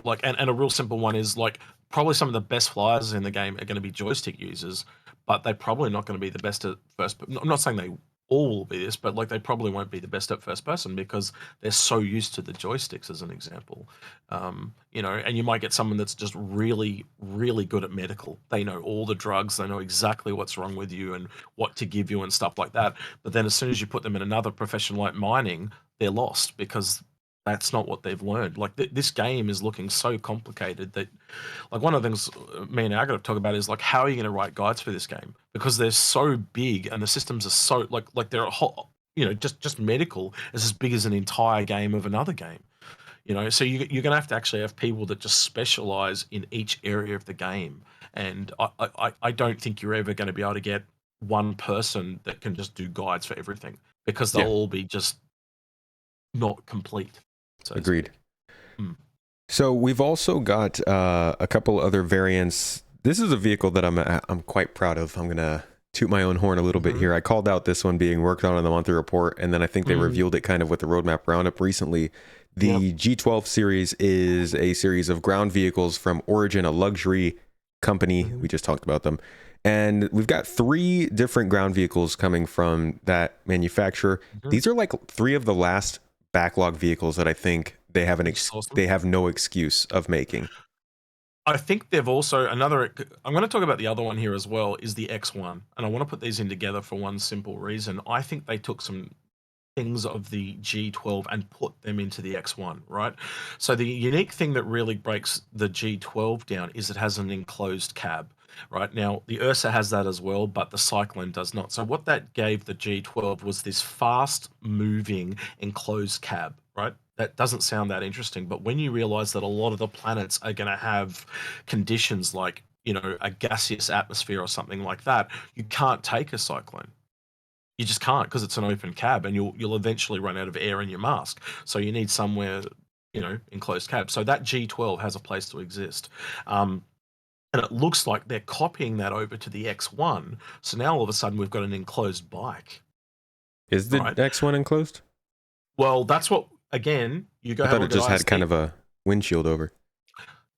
Like, and a real simple one is, like, probably some of the best flyers in the game are going to be joystick users, but they're probably not going to be the best at first. I'm not saying they all will be this, but like they probably won't be the best at first person because they're so used to the joysticks, as an example. And you might get someone that's just really, really good at medical. They know all the drugs, they know exactly what's wrong with you and what to give you and stuff like that. But then as soon as you put them in another profession like mining, they're lost because that's not what they've learned. Like this game is looking so complicated that, like, one of the things me and Agata talk about is, like, how are you going to write guides for this game? Because they're so big and the systems are so like they're a whole, just medical is as big as an entire game of another game. So you're going to actually have people that just specialize in each area of the game. And I don't think you're ever going to be able to get one person that can just do guides for everything because they'll all be just not complete. So agreed. So we've also got a couple other variants. This is a vehicle that I'm quite proud of. I'm gonna toot my own horn a little bit here. I called out this one being worked on in the monthly report, and then I think they revealed it kind of with the roadmap roundup recently. The G12 series is a series of ground vehicles from Origin, a luxury company. We just talked about them. And we've got 3 different ground vehicles coming from that manufacturer. These are like 3 of the last backlog vehicles that I think they have they have no excuse of making. I think they've also I'm going to talk about the other one here as well, is the X1, and I want to put these in together for one simple reason. I think they took some things of the G12 and put them into the X1, right? So the unique thing that really breaks the G12 down is it has an enclosed cab. Right now, the Ursa has that as well, but the Cyclone does not. So what that gave the G12 was this fast-moving enclosed cab, right? That doesn't sound that interesting, but when you realize that a lot of the planets are going to have conditions like, a gaseous atmosphere or something like that, you can't take a Cyclone. You just can't, because it's an open cab, and you'll eventually run out of air in your mask. So you need somewhere, enclosed cab. So that G12 has a place to exist. And it looks like they're copying that over to the X1. So now all of a sudden we've got an enclosed bike. Is the X1 enclosed? Well, that's what, again, you go I thought it just had kind of a windshield over.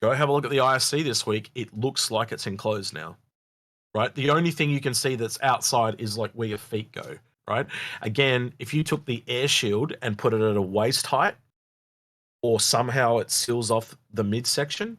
Go have a look at the ISC this week. It looks like it's enclosed now, right? The only thing you can see that's outside is like where your feet go, right? Again, if you took the air shield and put it at a waist height, or somehow it seals off the midsection,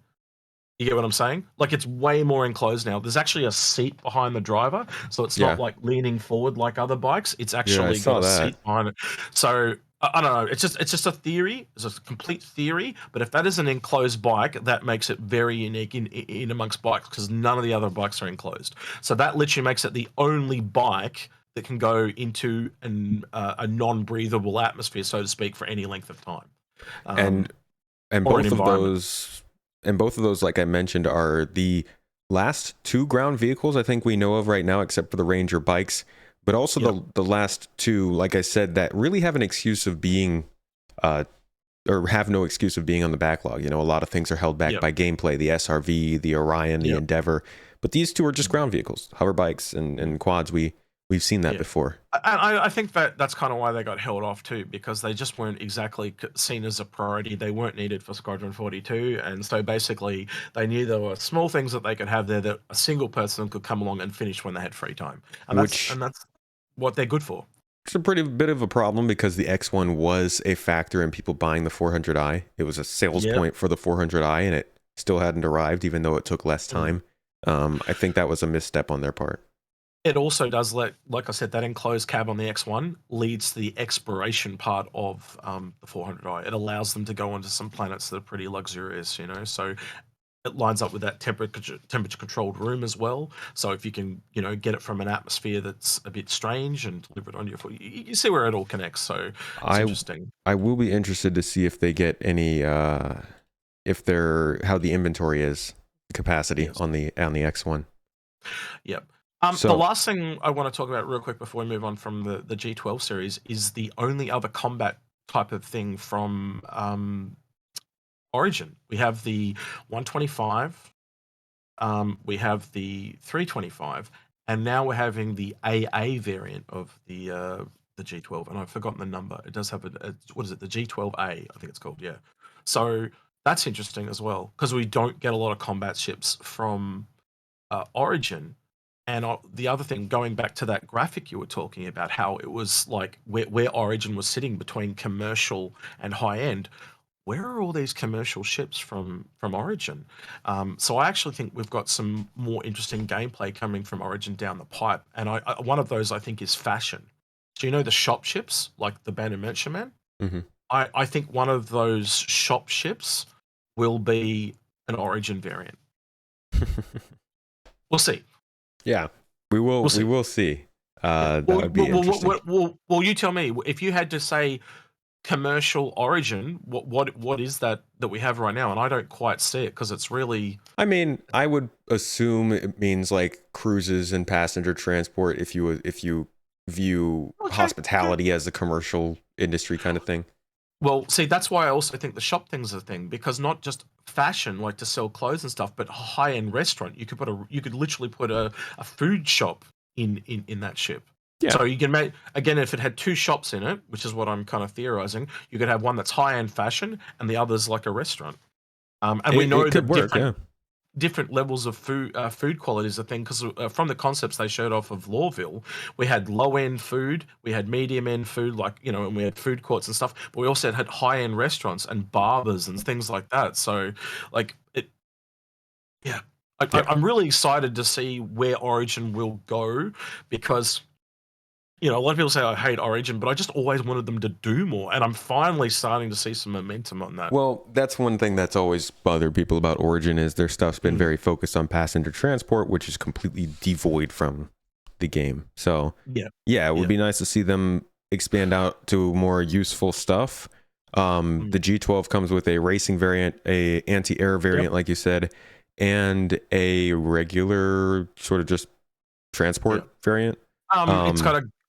you get what I'm saying? Like, it's way more enclosed now. There's actually a seat behind the driver, so it's not like leaning forward like other bikes. It's actually got a seat behind it. So I don't know. It's just a theory. It's a complete theory. But if that is an enclosed bike, that makes it very unique in amongst bikes, because none of the other bikes are enclosed. So that literally makes it the only bike that can go into a non-breathable atmosphere, so to speak, for any length of time. And both of those, like I mentioned, are the last two ground vehicles I think we know of right now, except for the Ranger bikes, but also the last two, like I said, that really have an excuse of being, or have no excuse of being on the backlog. You know, a lot of things are held back by gameplay, the SRV, the Orion, the Endeavor, but these two are just ground vehicles, hover bikes and quads. We've seen that before. I think that's kind of why they got held off too, because they just weren't exactly seen as a priority. They weren't needed for Squadron 42, and so basically they knew there were small things that they could have there that a single person could come along and finish when they had free time, and that's what they're good for. It's a pretty bit of a problem because the X1 was a factor in people buying the 400i. It was a sales point for the 400i, and it still hadn't arrived, even though it took less time. I think that was a misstep on their part. It also does like I said, that enclosed cab on the X1 leads to the exploration part of the 400i. It allows them to go onto some planets that are pretty luxurious, you know, so it lines up with that temperature controlled room as well. So if you can, you know, get it from an atmosphere that's a bit strange and deliver it on your foot, you see where it all connects. So it's interesting. I will be interested to see if they get any, how the inventory is capacity on the X1. Yep. The last thing I want to talk about real quick before we move on from the G12 series is the only other combat type of thing from Origin. We have the 125, we have the 325, and now we're having the AA variant of the G12, and I've forgotten the number. It does have what is it? The G12A, I think it's called. Yeah. So that's interesting as well, because we don't get a lot of combat ships from Origin. And the other thing, going back to that graphic you were talking about, how it was like where Origin was sitting between commercial and high end. Where are all these commercial ships from Origin? So I actually think we've got some more interesting gameplay coming from Origin down the pipe. And one of those I think is fashion. Do you know the shop ships, like the Band of Merchantman? Mm-hmm. I think one of those shop ships will be an Origin variant. We'll see. Yeah, we will see. That would be interesting. Well, you tell me. If you had to say commercial Origin, what is that we have right now? And I don't quite see it because it's really... I mean, I would assume it means like cruises and passenger transport if you view hospitality as a commercial industry kind of thing. Well, see, that's why I also think the shop thing's a thing, because not just fashion, like to sell clothes and stuff, but a high-end restaurant. You could literally put a food shop in that ship. Yeah. So you can make, again, if it had two shops in it, which is what I'm kind of theorizing, you could have one that's high-end fashion and the other's like a restaurant. And we know that different levels of food quality is a thing, because from the concepts they showed off of Lawville, we had low-end food, we had medium-end food, like, you know, and we had food courts and stuff, but we also had high-end restaurants and barbers and things like that. So, like, I'm really excited to see where Origin will go, because, you know, a lot of people say I hate Origin, but I just always wanted them to do more, and I'm finally starting to see some momentum on that. Well, that's one thing that's always bothered people about Origin, is their stuff's been very focused on passenger transport, which is completely devoid from the game. So it would be nice to see them expand out to more useful stuff. The G12 comes with a racing variant, a anti-air variant, like you said, and a regular sort of just transport variant.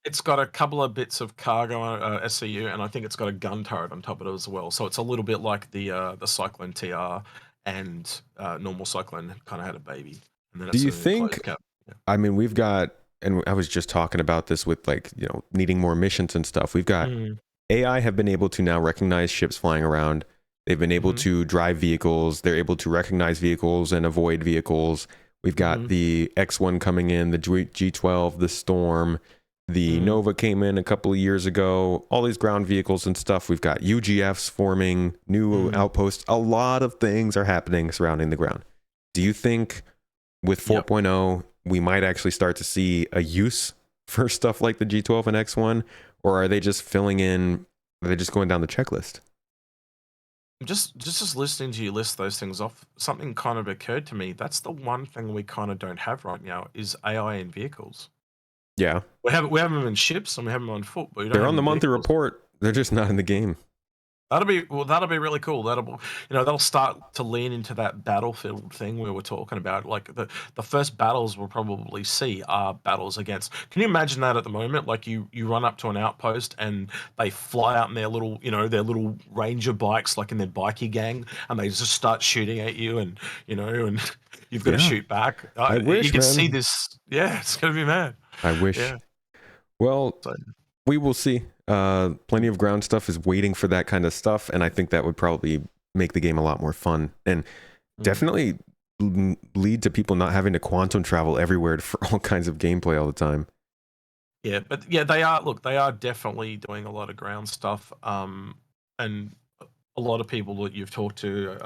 It's got a couple of bits of cargo SCU, and I think it's got a gun turret on top of it as well. So it's a little bit like the Cyclone TR and normal Cyclone kind of had a baby. And then do you think? I mean, we've got, and I was just talking about this with, like, you know, needing more missions and stuff. We've got AI have been able to now recognize ships flying around. They've been able to drive vehicles. They're able to recognize vehicles and avoid vehicles. We've got the X1 coming in, the G12, the Storm. The Nova came in a couple of years ago. All these ground vehicles and stuff. We've got UGFs forming, new outposts. A lot of things are happening surrounding the ground. Do you think with 4.0, we might actually start to see a use for stuff like the G12 and X1? Or are they just filling in, are they just going down the checklist? Just listening to you list those things off, something kind of occurred to me. That's the one thing we kind of don't have right now, is AI in vehicles. Yeah, we have them in ships and we have them on foot, but they're on the monthly report. They're just not in the game. That'll be really cool. That'll start to lean into that battlefield thing we were talking about. Like the first battles we'll probably see are battles against. Can you imagine that at the moment? Like you run up to an outpost and they fly out in their little, their little ranger bikes, like in their bikie gang, and they just start shooting at you, and you've got to Yeah, shoot back. I You wish, can see man. this. Yeah, it's gonna be mad. I wish. Yeah. Well, So, we will see. Plenty of ground stuff is waiting for that kind of stuff, and I think that would probably make the game a lot more fun, and mm. definitely lead to people not having to quantum travel everywhere for all kinds of gameplay all the time. Yeah, but yeah, they are. Look, they are definitely doing a lot of ground stuff. And a lot of people that you've talked to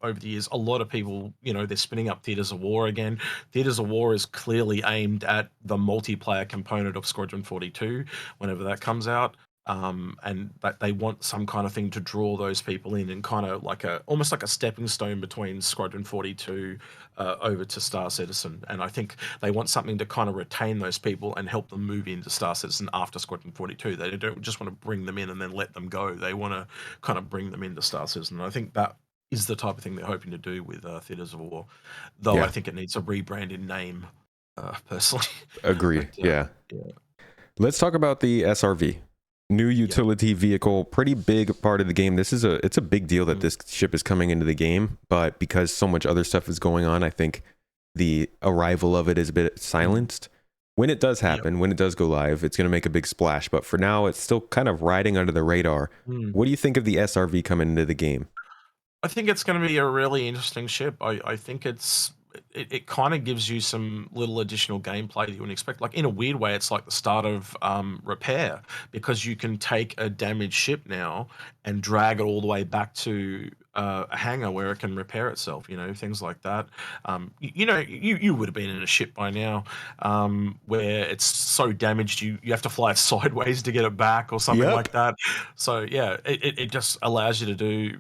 over the years, a lot of people, they're spinning up Theaters of War again. Theaters of War is clearly aimed at the multiplayer component of Squadron 42 whenever that comes out. And that they want some kind of thing to draw those people in, and kind of like almost like a stepping stone between Squadron 42 over to Star Citizen. And I think they want something to kind of retain those people and help them move into Star Citizen after Squadron 42. They don't just want to bring them in and then let them go. They want to kind of bring them into Star Citizen. And I think that is the type of thing they're hoping to do with Theaters of War, though I Yeah, think it needs a rebranded name, personally. agree. But Yeah. yeah, Let's talk about the SRV. New yeah. utility vehicle, pretty big part of the game. It's a big deal that Mm. this ship is coming into the game, but because so much other stuff is going on, I think the arrival of it is a bit silenced. When it does Yep. happen, when it does go live, it's going to make a big splash, but for now it's still kind of riding under the radar. Mm. What do you think of the SRV coming into the game? I think it's going to be a really interesting ship. I think it kind of gives you some little additional gameplay that you wouldn't expect. Like in a weird way, it's like the start of repair, because you can take a damaged ship now and drag it all the way back to a hangar where it can repair itself. Things like that. You would have been in a ship by now where it's so damaged you have to fly it sideways to get it back or something Yep. like that. So yeah, it just allows you to do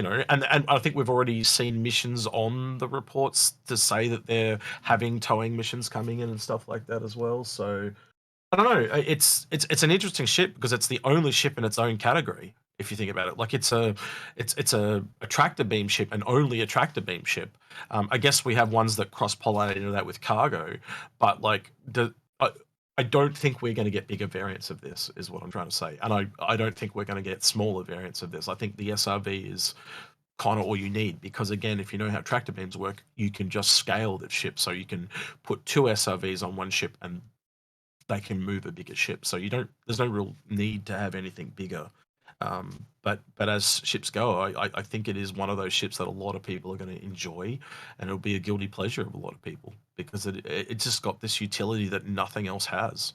and I think we've already seen missions on the reports to say that they're having towing missions coming in and stuff like that as well. So I don't know. It's an interesting ship because it's the only ship in its own category. If you think about it, like it's a tractor beam ship, and only a tractor beam ship. I guess we have ones that cross pollinate into that with cargo, but like I don't think we're going to get bigger variants of this, is what I'm trying to say, and I don't think we're going to get smaller variants of this. I think the SRV is kind of all you need, because again, if you know how tractor beams work, you can just scale the ship, so you can put two SRVs on one ship and they can move a bigger ship. So there's no real need to have anything bigger. But as ships go, I think it is one of those ships that a lot of people are going to enjoy, and it'll be a guilty pleasure of a lot of people, because it just got this utility that nothing else has.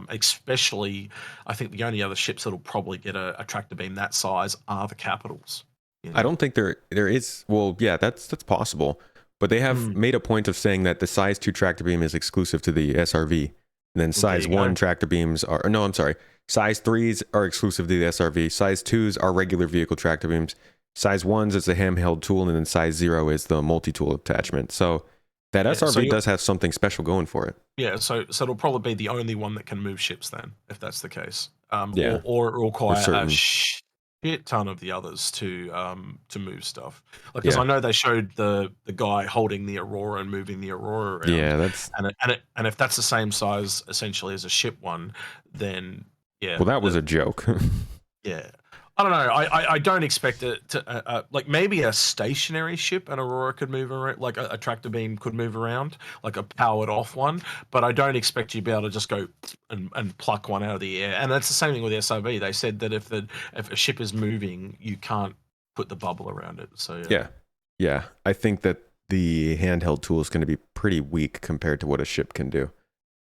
Especially, I think the only other ships that'll probably get a tractor beam that size are the Capitals. You I know. don't think there is. Well, yeah, that's possible, but they have Mm. made a point of saying that the size 2 tractor beam is exclusive to the SRV, and then Well, there size you 1 go. tractor beams are, no, I'm sorry, size 3s are exclusive to the SRV, size 2s are regular vehicle tractor beams, size 1s is a handheld tool, and then size 0 is the multi-tool attachment. So that Yeah. So SRV you does have something special going for it. Yeah, so it'll probably be the only one that can move ships then, if that's the case. Yeah, Or it'll for require a certain. shit ton of the others to move stuff. Like, because Yeah, I know they showed the guy holding the Aurora and moving the Aurora around, yeah, that's, and if that's the same size essentially as a ship one, then yeah, well, that was a joke. yeah. I don't know. I don't expect it to like maybe a stationary ship, an Aurora could move around, like a tractor beam could move around, like a powered off one. But I don't expect you to be able to just go and pluck one out of the air. And that's the same thing with the SRV. They said that if a ship is moving, you can't put the bubble around it. So yeah. Yeah. Yeah. I think that the handheld tool is going to be pretty weak compared to what a ship can do.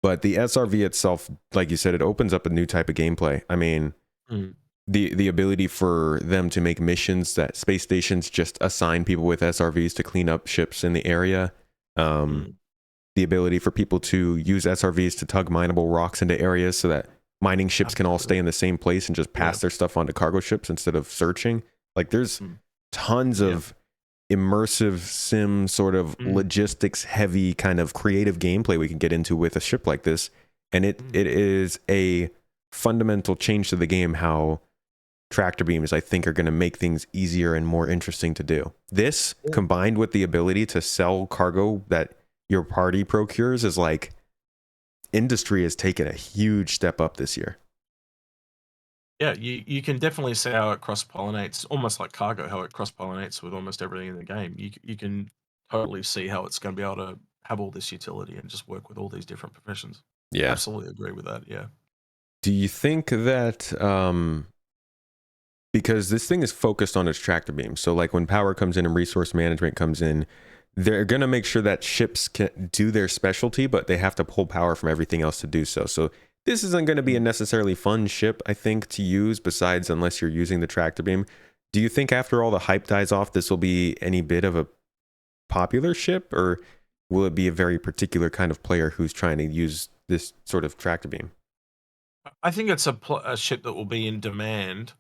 But the SRV itself, like you said, it opens up a new type of gameplay. I mean, Mm, the ability for them to make missions that space stations just assign people with SRVs to clean up ships in the area. Um, mm, the ability for people to use SRVs to tug mineable rocks into areas so that mining ships can all stay absolutely. in the same place and just Yeah. pass their stuff onto cargo ships instead of searching. Like there's Mm, tons yeah. of immersive sim sort of Mm, logistics heavy kind of creative gameplay we can get into with a ship like this, and it mm, it is a fundamental change to the game how tractor beams, I think, are going to make things easier and more interesting to do. This, combined with the ability to sell cargo that your party procures, is like, industry has taken a huge step up this year. Yeah, you can definitely see how it cross-pollinates, almost like cargo, how it cross-pollinates with almost everything in the game. You can totally see how it's going to be able to have all this utility and just work with all these different professions. Yeah. Absolutely agree with that, yeah. Do you think that, because this thing is focused on its tractor beam, so like when power comes in and resource management comes in, they're going to make sure that ships can do their specialty, but they have to pull power from everything else to do so. So this isn't going to be a necessarily fun ship, I think, to use, besides unless you're using the tractor beam. Do you think after all the hype dies off, this will be any bit of a popular ship, or will it be a very particular kind of player who's trying to use this sort of tractor beam? I think it's a ship that will be in demand.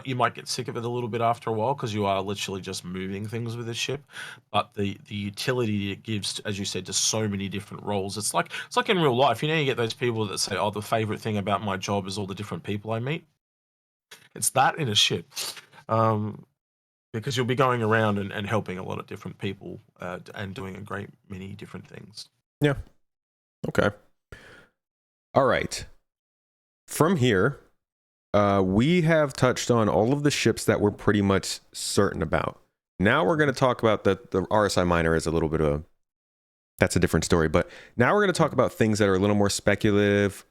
You might get sick of it a little bit after a while because you are literally just moving things with this ship, but the utility it gives, as you said, to so many different roles. It's like in real life. You get those people that say, "Oh, the favorite thing about my job is all the different people I meet." It's that in a ship, um, because you'll be going around and helping a lot of different people and doing a great many different things. Yeah. Okay. All right. From here, we have touched on all of the ships that we're pretty much certain about. Now we're going to talk about the RSI miner is a little bit of that's a different story. But now we're going to talk about things that are a little more speculative,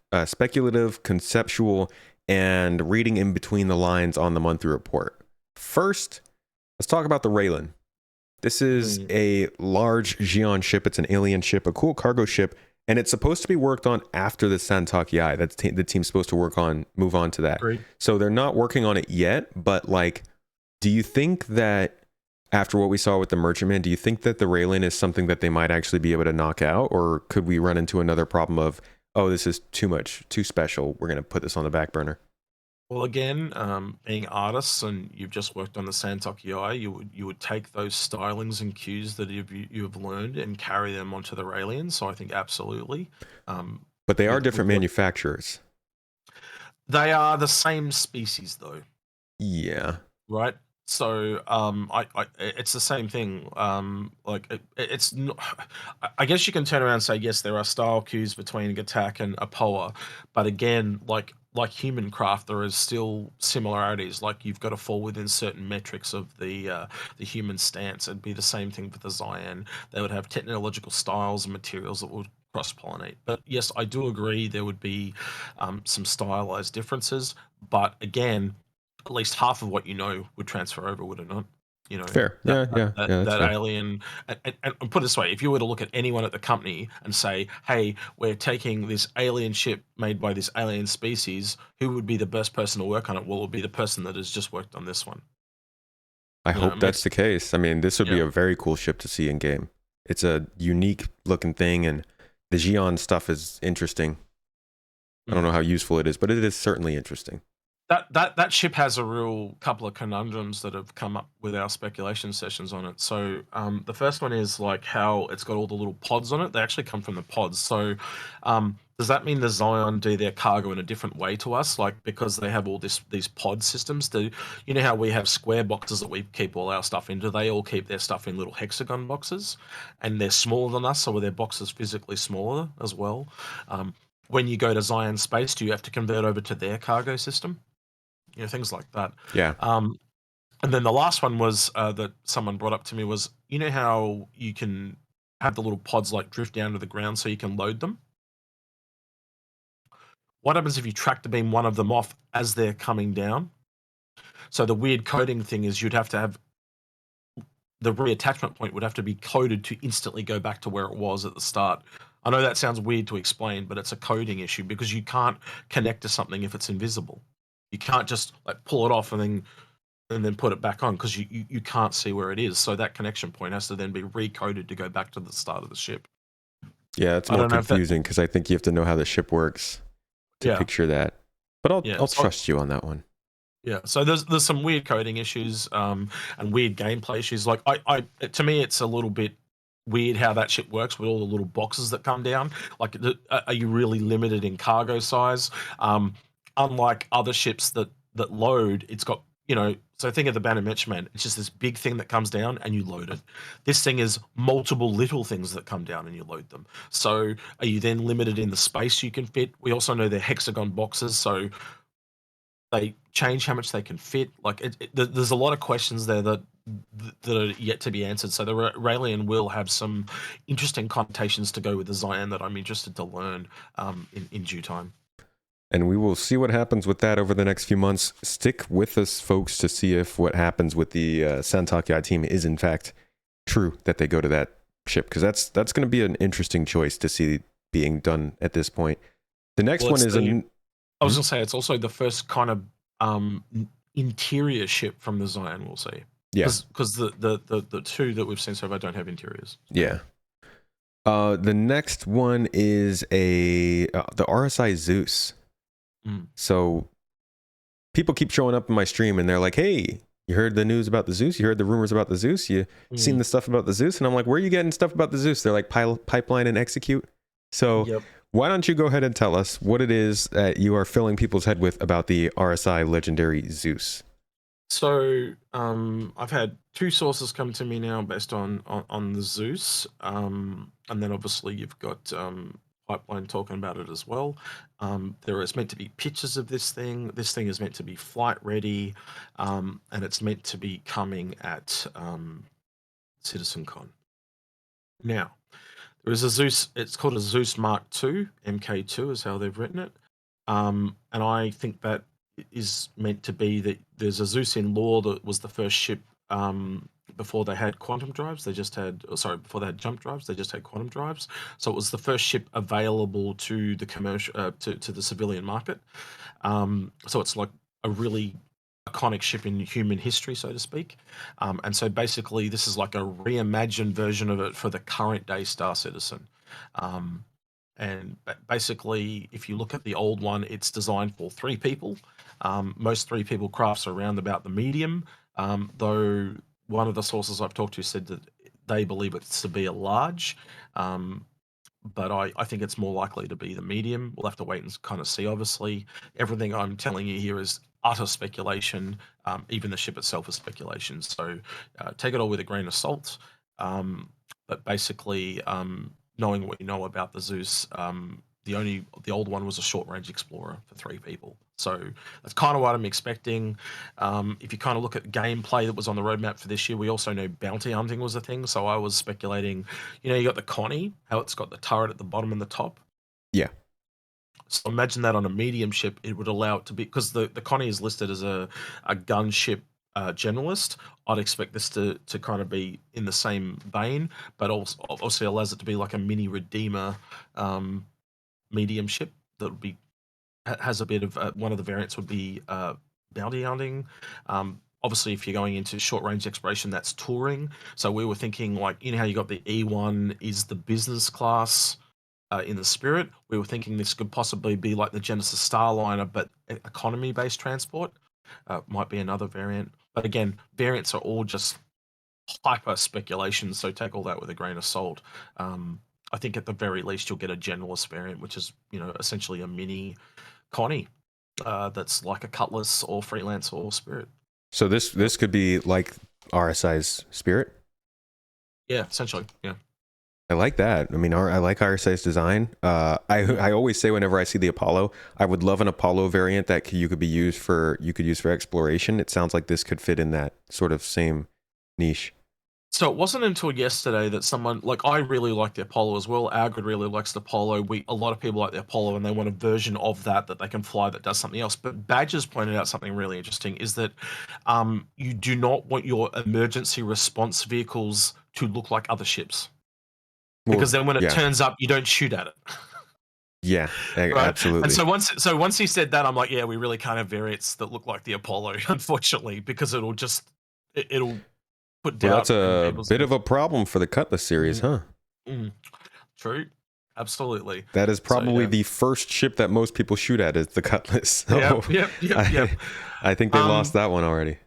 conceptual, and reading in between the lines on the monthly report. First, let's talk about the Railen. This is a large Xi'an ship. It's an alien ship, a cool cargo ship. And it's supposed to be worked on after the San'Tok.yai. That's the team's supposed to move on to that. Great. So they're not working on it yet. But like, do you think that after what we saw with the Merchantman, do you think that the Railen is something that they might actually be able to knock out, or could we run into another problem of, oh, this is too much, too special, we're going to put this on the back burner? Well, again, being artists and you've just worked on the San'Tok.yai, you would take those stylings and cues that you've learned and carry them onto the Raelian. So I think absolutely. But they are with different what manufacturers. they are the same species though, Yeah. right? So it's the same thing. Like it's not, I guess you can turn around and say yes, there are style cues between Gatac and Aopoa, but again, like human craft, there is still similarities. Like you've got to fall within certain metrics of the human stance. It'd be the same thing for the Xi'an. They would have technological styles and materials that would cross pollinate. But yes, I do agree there would be some stylized differences. But again, at least half of what you know would transfer over, would it not? You know, Fair. that Yeah, that yeah, that, yeah, that's that fair. alien, and put it this way, if you were to look at anyone at the company and say, "Hey, we're taking this alien ship made by this alien species, who would be the best person to work on it?" Well, it would be the person that has just worked on this one. I You know what hope I mean? that's the case. I mean, this would be Yeah. a very cool ship to see in game. It's a unique looking thing, and the Xi'an stuff is interesting. I don't know how useful it is, but it is certainly interesting. That ship has a real couple of conundrums that have come up with our speculation sessions on it. So the first one is like how it's got all the little pods on it. They actually come from the pods. So does that mean the Zion do their cargo in a different way to us? Like because they have all these pod systems. Do you know how we have square boxes that we keep all our stuff in? Do they all keep their stuff in little hexagon boxes, and they're smaller than us, so are their boxes physically smaller as well? When you go to Zion Space, do you have to convert over to their cargo system? Things like that. Yeah. Um, and then the last one was that someone brought up to me was, how you can have the little pods like drift down to the ground so you can load them. What happens if you tractor beam one of them off as they're coming down? So the weird coding thing is you'd have to have the reattachment point would have to be coded to instantly go back to where it was at the start. I know that sounds weird to explain, but it's a coding issue because you can't connect to something if it's invisible. You can't just like pull it off and then put it back on because you can't see where it is. So that connection point has to then be recoded to go back to the start of the ship. Yeah, it's I more don't know if that. confusing because I think you have to know how the ship works to Yeah, picture that. But yeah, I'll trust you on that one. yeah. So there's some weird coding issues and weird gameplay issues. Like to me, it's a little bit weird how that ship works with all the little boxes that come down. Like, are you really limited in cargo size? Unlike other ships that that load, it's got, so think of the Banner Matchman. It's just this big thing that comes down and you load it. This thing is multiple little things that come down and you load them. So are you then limited in the space you can fit? We also know they're hexagon boxes, so they change how much they can fit. Like there's a lot of questions there that are yet to be answered. So the Railen will have some interesting connotations to go with the Zion that I'm interested to learn in due time. And we will see what happens with that over the next few months. Stick with us, folks, to see if what happens with the San'Tok.yai team is in fact true, that they go to that ship, because that's going to be an interesting choice to see being done at this point. The next one is I was going to say, it's also the first kind of interior ship from the Zion, we'll see. Yeah. Because the two that we've seen so far don't have interiors. Yeah. The next one is the RSI Zeus. So people keep showing up in my stream and they're like, hey, you heard the news about the Zeus? You heard the rumors about the Zeus? You seen the stuff about the Zeus? And I'm like, where are you getting stuff about the Zeus? They're like, pipeline and execute. So why don't you go ahead and tell us what it is that you are filling people's head with about the RSI legendary Zeus? So I've had two sources come to me now based on the Zeus. And then obviously you've got Pipeline talking about it as well. There is meant to be pictures of this thing. This thing is meant to be flight ready, and it's meant to be coming at CitizenCon. Now, there is a Zeus. It's called a Zeus Mark II, MK2 is how they've written it, and I think that is meant to be that there's a Zeus in lore that was the first ship before they had quantum drives. Before they had jump drives, they just had quantum drives. So it was the first ship available to the commercial, to the civilian market. So it's like a really iconic ship in human history, so to speak. And so basically, this is like a reimagined version of it for the current day Star Citizen. And basically, if you look at the old one, it's designed for 3 people. Most 3 people crafts are around about the medium, though one of the sources I've talked to said that they believe it's to be a large, but I think it's more likely to be the medium. We'll have to wait and kind of see. Obviously, everything I'm telling you here is utter speculation. Even the ship itself is speculation. So take it all with a grain of salt. But basically, knowing what you know about the Zeus, the old one was a short range explorer for 3 people. So that's kind of what I'm expecting. If you kind of look at gameplay that was on the roadmap for this year, we also know bounty hunting was a thing. So I was speculating, you got the Connie, how it's got the turret at the bottom and the top. Yeah. So imagine that on a medium ship, it would allow it to be, because the Connie is listed as a gunship generalist. I'd expect this to kind of be in the same vein, but also allows it to be like a mini Redeemer medium ship that would be has a bit of one of the variants would be bounty hunting. Obviously, if you're going into short range exploration, that's touring. So we were thinking, like, how you got the E1 is the business class in the Spirit. We were thinking this could possibly be like the Genesis Starliner, but economy based transport might be another variant. But again, variants are all just hyper speculation, so take all that with a grain of salt. I think at the very least you'll get a generalist variant, which is essentially a mini Connie that's like a Cutlass or Freelance or Spirit. So this could be like RSI's Spirit? Yeah, essentially, yeah. I like that. I mean, I like RSI's design. I always say whenever I see the Apollo, I would love an Apollo variant that you could use for exploration. It sounds like this could fit in that sort of same niche. So it wasn't until yesterday that someone, like, I really like the Apollo as well. Agrid really likes the Apollo. A lot of people like the Apollo, and they want a version of that they can fly that does something else. But Badger's pointed out something really interesting, is that you do not want your emergency response vehicles to look like other ships. Because then when it turns up, you don't shoot at it. Yeah, right? Absolutely. And so once he said that, I'm like, yeah, we really can't have variants that look like the Apollo, unfortunately, because it'll put doubt. Well, that's a bit of a problem for the Cutlass series, huh? True. Absolutely. That is probably the first ship that most people shoot at is the Cutlass. So yep. I think they lost that one already.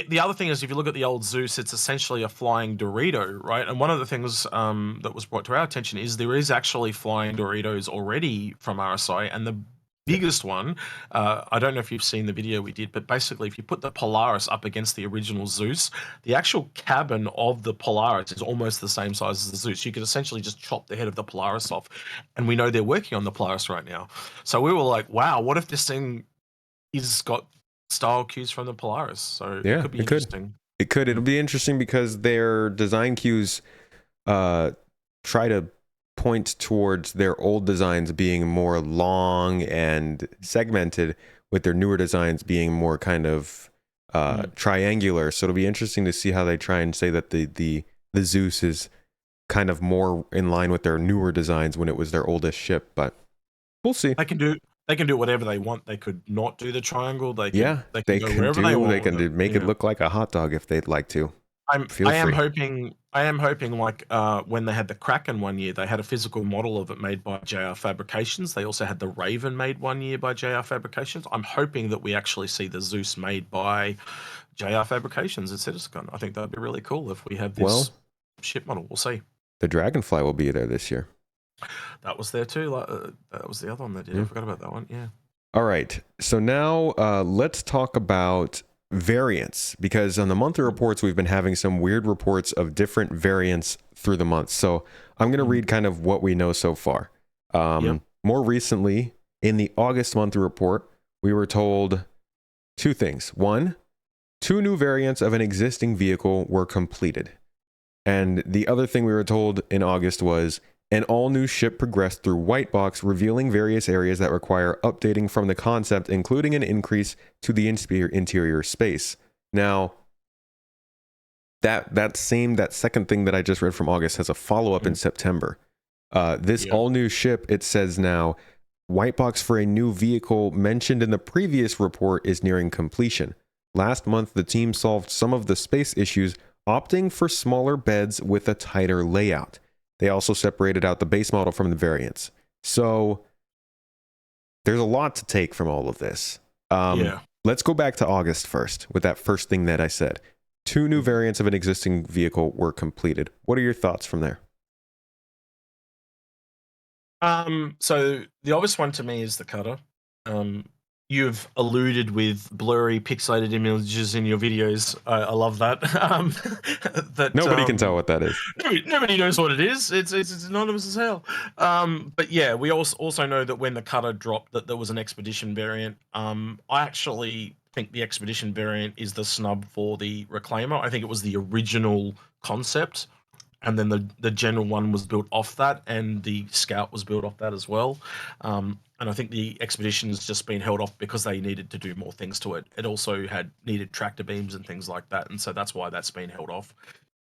The other thing is, if you look at the old Zeus, it's essentially a flying Dorito, right? And one of the things that was brought to our attention is there is actually flying Doritos already from RSI, and biggest one, I don't know if you've seen the video we did, but basically if you put the Polaris up against the original Zeus, the actual cabin of the Polaris is almost the same size as the Zeus. You could essentially just chop the head of the Polaris off, and we know they're working on the Polaris right now. So we were like, wow, what if this thing is got style cues from the Polaris? So it Yeah, could be it could. interesting. It could. It'll be interesting because their design cues try to point towards their old designs being more long and segmented, with their newer designs being more kind of triangular. So it'll be interesting to see how they try and say that the Zeus is kind of more in line with their newer designs when it was their oldest ship. But we'll see. They can do whatever they want. They could not do the triangle. They Yeah, can they go can wherever they do. want They with can make it Yeah. look like a hot dog if they'd like to. Feel I am free. hoping like when they had the Kraken one year, they had a physical model of it made by JR Fabrications. They also had the Raven made one year by JR Fabrications. I'm hoping that we actually see the Zeus made by JR Fabrications at CitizenCon. I think that'd be really cool if we have this Well, ship model. We'll see. the Dragonfly will be there this year. That was there too. That was the other one they did. I forgot about that one. Yeah. All right. So now let's talk about variants, because on the monthly reports, we've been having some weird reports of different variants through the month. So I'm going to read kind of what we know so far. More recently, in the August monthly report, we were told two things. One, 2 new variants of an existing vehicle were completed. And the other thing we were told in August was an all-new ship progressed through white box, revealing various areas that require updating from the concept, including an increase to the interior space. Now, that second thing that I just read from August has a follow-up in September. This all-new ship, it says now, white box for a new vehicle mentioned in the previous report is nearing completion. Last month, the team solved some of the space issues, opting for smaller beds with a tighter layout. They also separated out the base model from the variants. So there's a lot to take from all of this. Let's go back to August first with that first thing that I said. 2 new variants of an existing vehicle were completed. What are your thoughts from there? So the obvious one to me is the cutter. You've alluded with blurry pixelated images in your videos. I love that. That Nobody can tell what that is. Nobody knows what it is. It's anonymous as hell. But yeah, we also know that when the cutter dropped, that there was an expedition variant. I actually think the expedition variant is the snub for the reclaimer. I think it was the original concept, and then the general one was built off that, and the scout was built off that as well. And I think the expedition has just been held off because they needed to do more things to it. It also needed tractor beams and things like that, and so that's why that's been held off.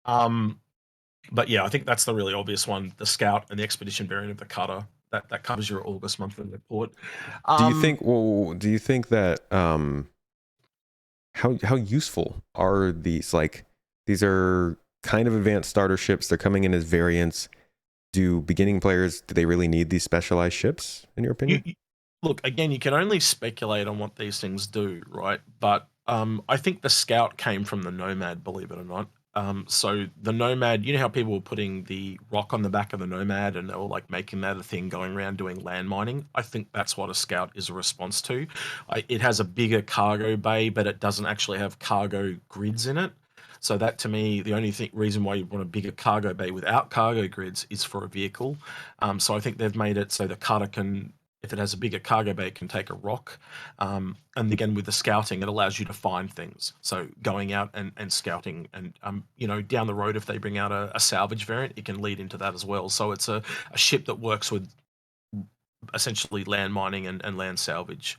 But yeah, I think that's the really obvious one: the scout and the expedition variant of the cutter. That covers your August monthly report. Do you think? Well, do you think that? How useful are these? Like, these are kind of advanced starter ships. They're coming in as variants. Do beginning players, do they really need these specialized ships, in your opinion? Look, again, you can only speculate on what these things do, right? But I think the Scout came from the Nomad, believe it or not. So the Nomad, you know how people were putting the rock on the back of the Nomad and they were like making that a thing going around doing land mining? I think that's what a Scout is a response to. It has a bigger cargo bay, but it doesn't actually have cargo grids in it. So that, to me, the only reason why you want a bigger cargo bay without cargo grids is for a vehicle. So I think they've made it so the cutter can, if it has a bigger cargo bay, it can take a rock. And again, with the scouting, it allows you to find things. So going out and scouting, and down the road, if they bring out a salvage variant, it can lead into that as well. So it's a ship that works with essentially land mining and land salvage.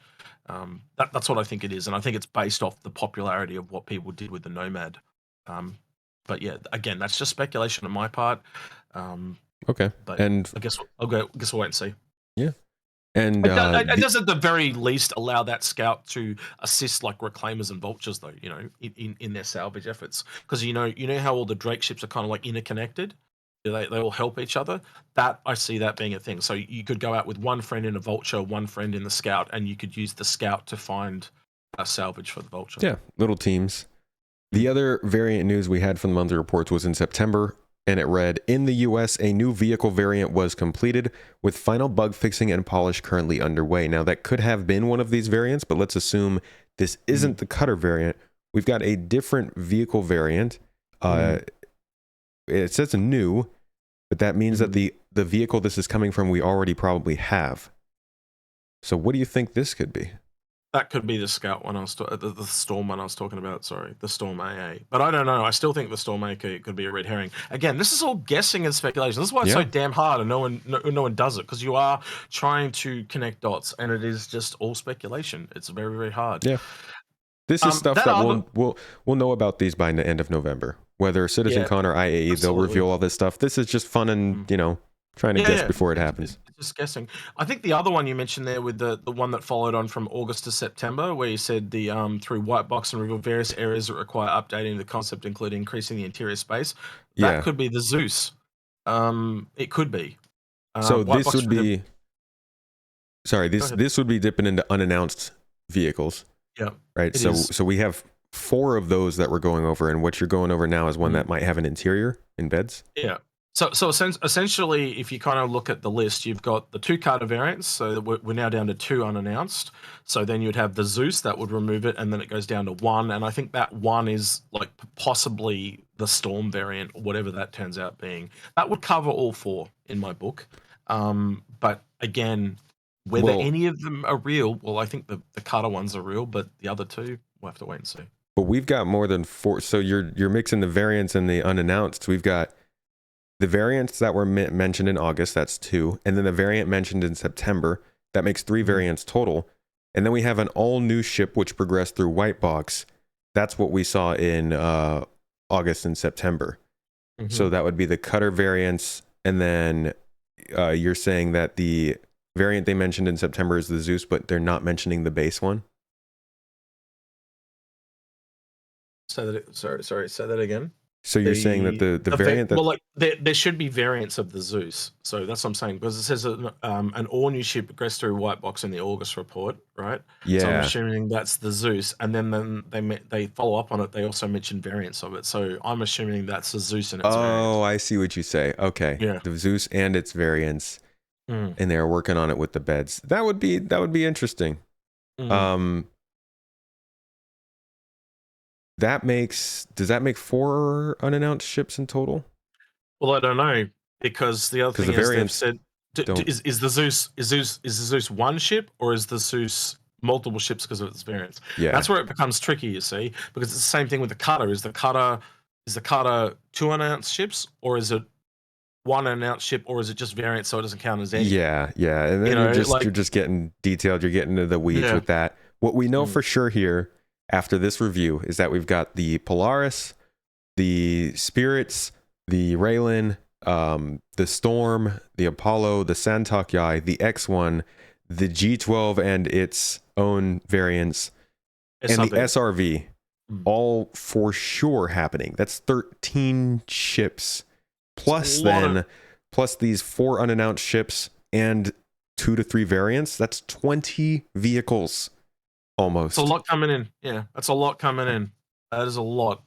That's what I think it is, and I think it's based off the popularity of what people did with the Nomad. But yeah, again, that's just speculation on my part. Okay, but and I guess we'll wait and see. Yeah, and it does at the very least allow that scout to assist like reclaimers and vultures, though. In their salvage efforts, because you know how all the Drake ships are kind of like interconnected. They all help each other. That I see that being a thing. So you could go out with one friend in a vulture, one friend in the scout, and you could use the scout to find a salvage for the vulture. Yeah, little teams. The other variant news we had from the monthly reports was in September. and it read, in the US, a new vehicle variant was completed with final bug fixing and polish currently underway. Now, that could have been one of these variants, but let's assume this isn't the cutter variant. We've got a different vehicle variant. It says new, but that means that the vehicle this is coming from, we already probably have. So what do you think this could be? That could be the Scout one the Storm one I was talking about. Sorry, the Storm AA. But I don't know. I still think the Storm AA could be a red herring. Again, this is all guessing and speculation. This is why it's so damn hard, and no one does it, because you are trying to connect dots, and it is just all speculation. It's very, very hard. Yeah, this is stuff that we'll know about these by the end of November. Whether CitizenCon or IAE, they'll reveal all this stuff. This is just fun and trying to guess before it happens. Just guessing. I think the other one you mentioned there with the one that followed on from August to September, where you said the through white box and reveal various areas that require updating the concept, including increasing the interior space. That could be the Zeus. It could be. So this would be. Sorry, this would be dipping into unannounced vehicles. Yeah. Right. So we have 4 of those that we're going over, and what you're going over now is one that might have an interior in beds. Yeah. So essentially, if you kind of look at the list, you've got the 2 Carter variants. So we're now down to 2 unannounced. So then you'd have the Zeus that would remove it, and then it goes down to 1. And I think that 1 is like possibly the Storm variant, or whatever that turns out being. That would cover all 4 in my book. But again, whether any of them are real, well, I think the Carter ones are real, but the other 2, we'll have to wait and see. But we've got more than 4. So you're mixing the variants and the unannounced. We've got the variants that were mentioned in August, that's 2. And then the variant mentioned in September, that makes 3 variants total. And then we have an all-new ship which progressed through white box. That's what we saw in August and September. So that would be the cutter variants. And then you're saying that the variant they mentioned in September is the Zeus, but they're not mentioning the base one? Say that again. So you're saying that the variant that... Well, like there should be variants of the Zeus. So that's what I'm saying, because it says an all-new ship progressed through white box in the August report, right? Yeah. So I'm assuming that's the Zeus, and then they follow up on it. They also mention variants of it. So I'm assuming that's the Zeus and its variants. I see what you say. Okay. Yeah. The Zeus and its variants, and they're working on it with the beds. That would be interesting. Does that make 4 unannounced ships in total? Well, I don't know, because the other thing is they've said is the Zeus one ship, or is the Zeus multiple ships because of its variants? Yeah, that's where it becomes tricky, you see, because it's the same thing with the Cutter. Is the Cutter 2 unannounced ships, or is it 1 announced ship, or is it just variants so it doesn't count as any? Yeah, and then you're just getting detailed. You're getting into the weeds with that. What we know for sure here, after this review, is that we've got the Polaris, the Spirits, the Railen, the Storm, the Apollo, the San'Tok.yai, the X1, the G12 and its own variants, and the SRV, all for sure happening. That's 13 ships, plus these 4 unannounced ships and 2 to 3 variants. That's 20 vehicles. Almost. It's a lot coming in. Yeah, that's a lot coming in. That is a lot.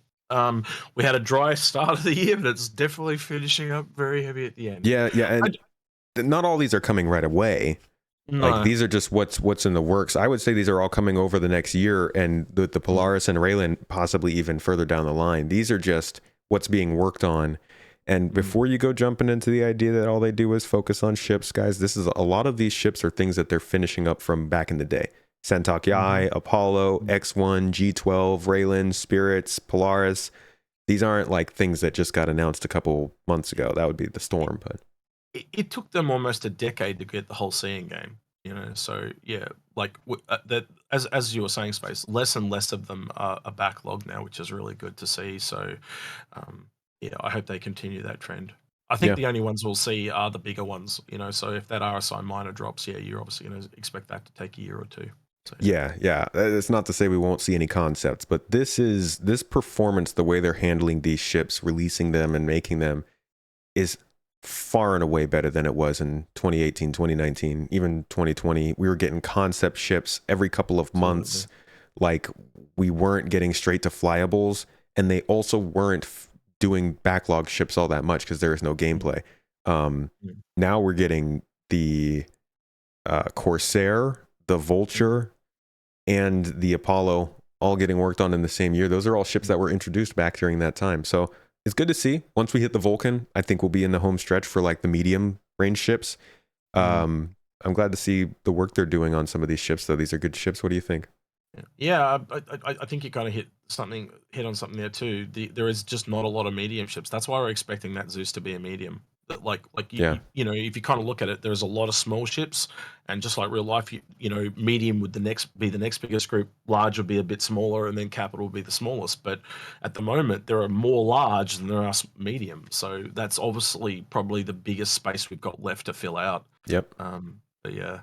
We had a dry start of the year, but it's definitely finishing up very heavy at the end. Yeah, and not all these are coming right away. No. Like, these are just what's in the works. I would say these are all coming over the next year, and the Polaris and Railen possibly even further down the line. These are just what's being worked on. And before you go jumping into the idea that all they do is focus on ships, guys, this is a lot of these ships are things that they're finishing up from back in the day. San'Tok.yai, Apollo, X1, G12, Railen, Spirits, Polaris. These aren't like things that just got announced a couple months ago. That would be the Storm, but it took them almost a decade to get the whole seeing game. So yeah, like that as you were saying, Space, less and less of them are a backlog now, which is really good to see. So I hope they continue that trend. I think the only ones we'll see are the bigger ones. So if that RSI miner drops, you're obviously going to expect that to take a year or 2. So, yeah. It's not to say we won't see any concepts, but this performance, the way they're handling these ships, releasing them and making them, is far and away better than it was in 2018, 2019, even 2020. We were getting concept ships every couple of months. Like, we weren't getting straight to flyables, and they also weren't doing backlog ships all that much because there is no gameplay. Now we're getting the Corsair, the Vulture, and the Apollo all getting worked on in the same year. Those are all ships that were introduced back during that time. So it's good to see. Once we hit the Vulcan, I think we'll be in the home stretch for like the medium range ships. I'm glad to see the work they're doing on some of these ships, though. These are good ships. What do you think? Yeah, I think you kind of hit on something there too. There is just not a lot of medium ships. That's why we're expecting that Zeus to be a medium. Like you know, if you kind of look at it, there's a lot of small ships, and just like real life, you know, medium would be the next biggest group, large would be a bit smaller, and then capital would be the smallest. But at the moment, there are more large than there are medium, so that's obviously probably the biggest space we've got left to fill out. Yep. But yeah.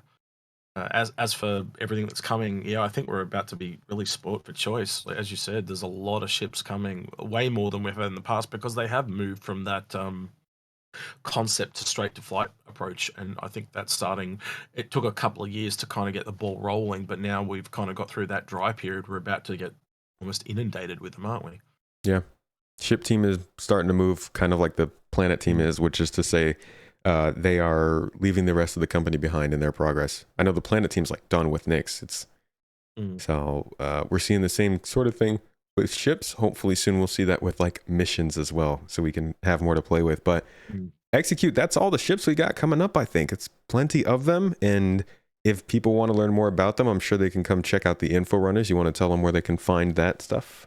As for everything that's coming, yeah, I think we're about to be really spoilt for choice. Like, as you said, there's a lot of ships coming, way more than we've had in the past, because they have moved from that concept to straight to flight approach. And I think that's starting. It took a couple of years to kind of get the ball rolling, but now we've kind of got through that dry period. We're about to get almost inundated with them, aren't we? Yeah. Ship team is starting to move kind of like the planet team is, which is to say, they are leaving the rest of the company behind in their progress. I know the planet team's like done with Nyx. So we're seeing the same sort of thing with ships. Hopefully soon we'll see that with like missions as well, so we can have more to play with. But execute, that's all the ships we got coming up. I think it's plenty of them, and if people want to learn more about them, I'm sure they can come check out the Inforunners. You want to tell them where they can find that stuff?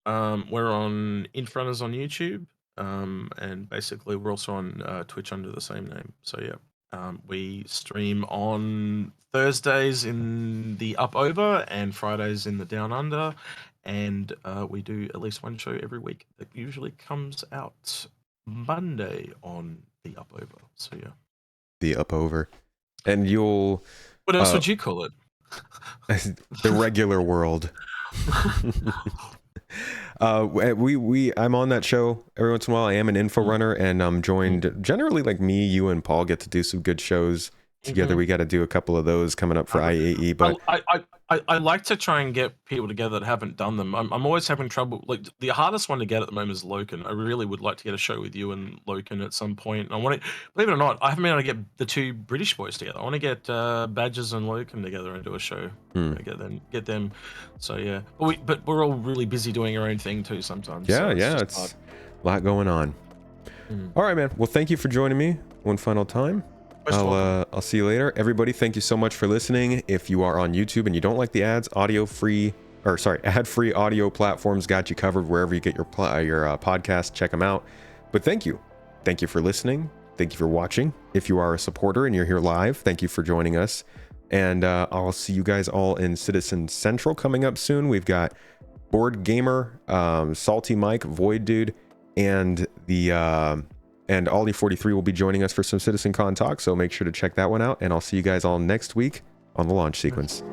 We're on Inforunners on YouTube. And basically we're also on Twitch under the same name. So yeah, we stream on Thursdays in the Up Over and Fridays in the Down Under, and we do at least one show every week that usually comes out Monday on the Up Over. So yeah, the Up Over. And you'll what else would you call it? The regular world. I'm on that show every once in a while. I am an Inforunner, and I'm joined generally, like me, you, and Paul get to do some good shows together. We got to do a couple of those coming up for IAE, but I like to try and get people together that haven't done them. I'm always having trouble. Like, the hardest one to get at the moment is Loken. I really would like to get a show with you and Loken at some point. I want to, believe it or not, I haven't been able to get the two British boys together. I want to get Badgers and Loken together and do a show. Get them. So yeah, but we're all really busy doing our own thing too sometimes. Yeah, so it's a lot going on. All right, man. Well, thank you for joining me one final time. I'll see you later. Everybody, thank you so much for listening. If you are on YouTube and you don't like the ads, ad-free audio platforms got you covered wherever you get your podcast. Check them out. But thank you for listening. Thank you for watching. If you are a supporter and you're here live, thank you for joining us. And I'll see you guys all in Citizen Central coming up soon. We've got Board Gamer, Salty Mike, Void Dude, and and Ollie43 will be joining us for some CitizenCon talk, so make sure to check that one out, and I'll see you guys all next week on the launch sequence.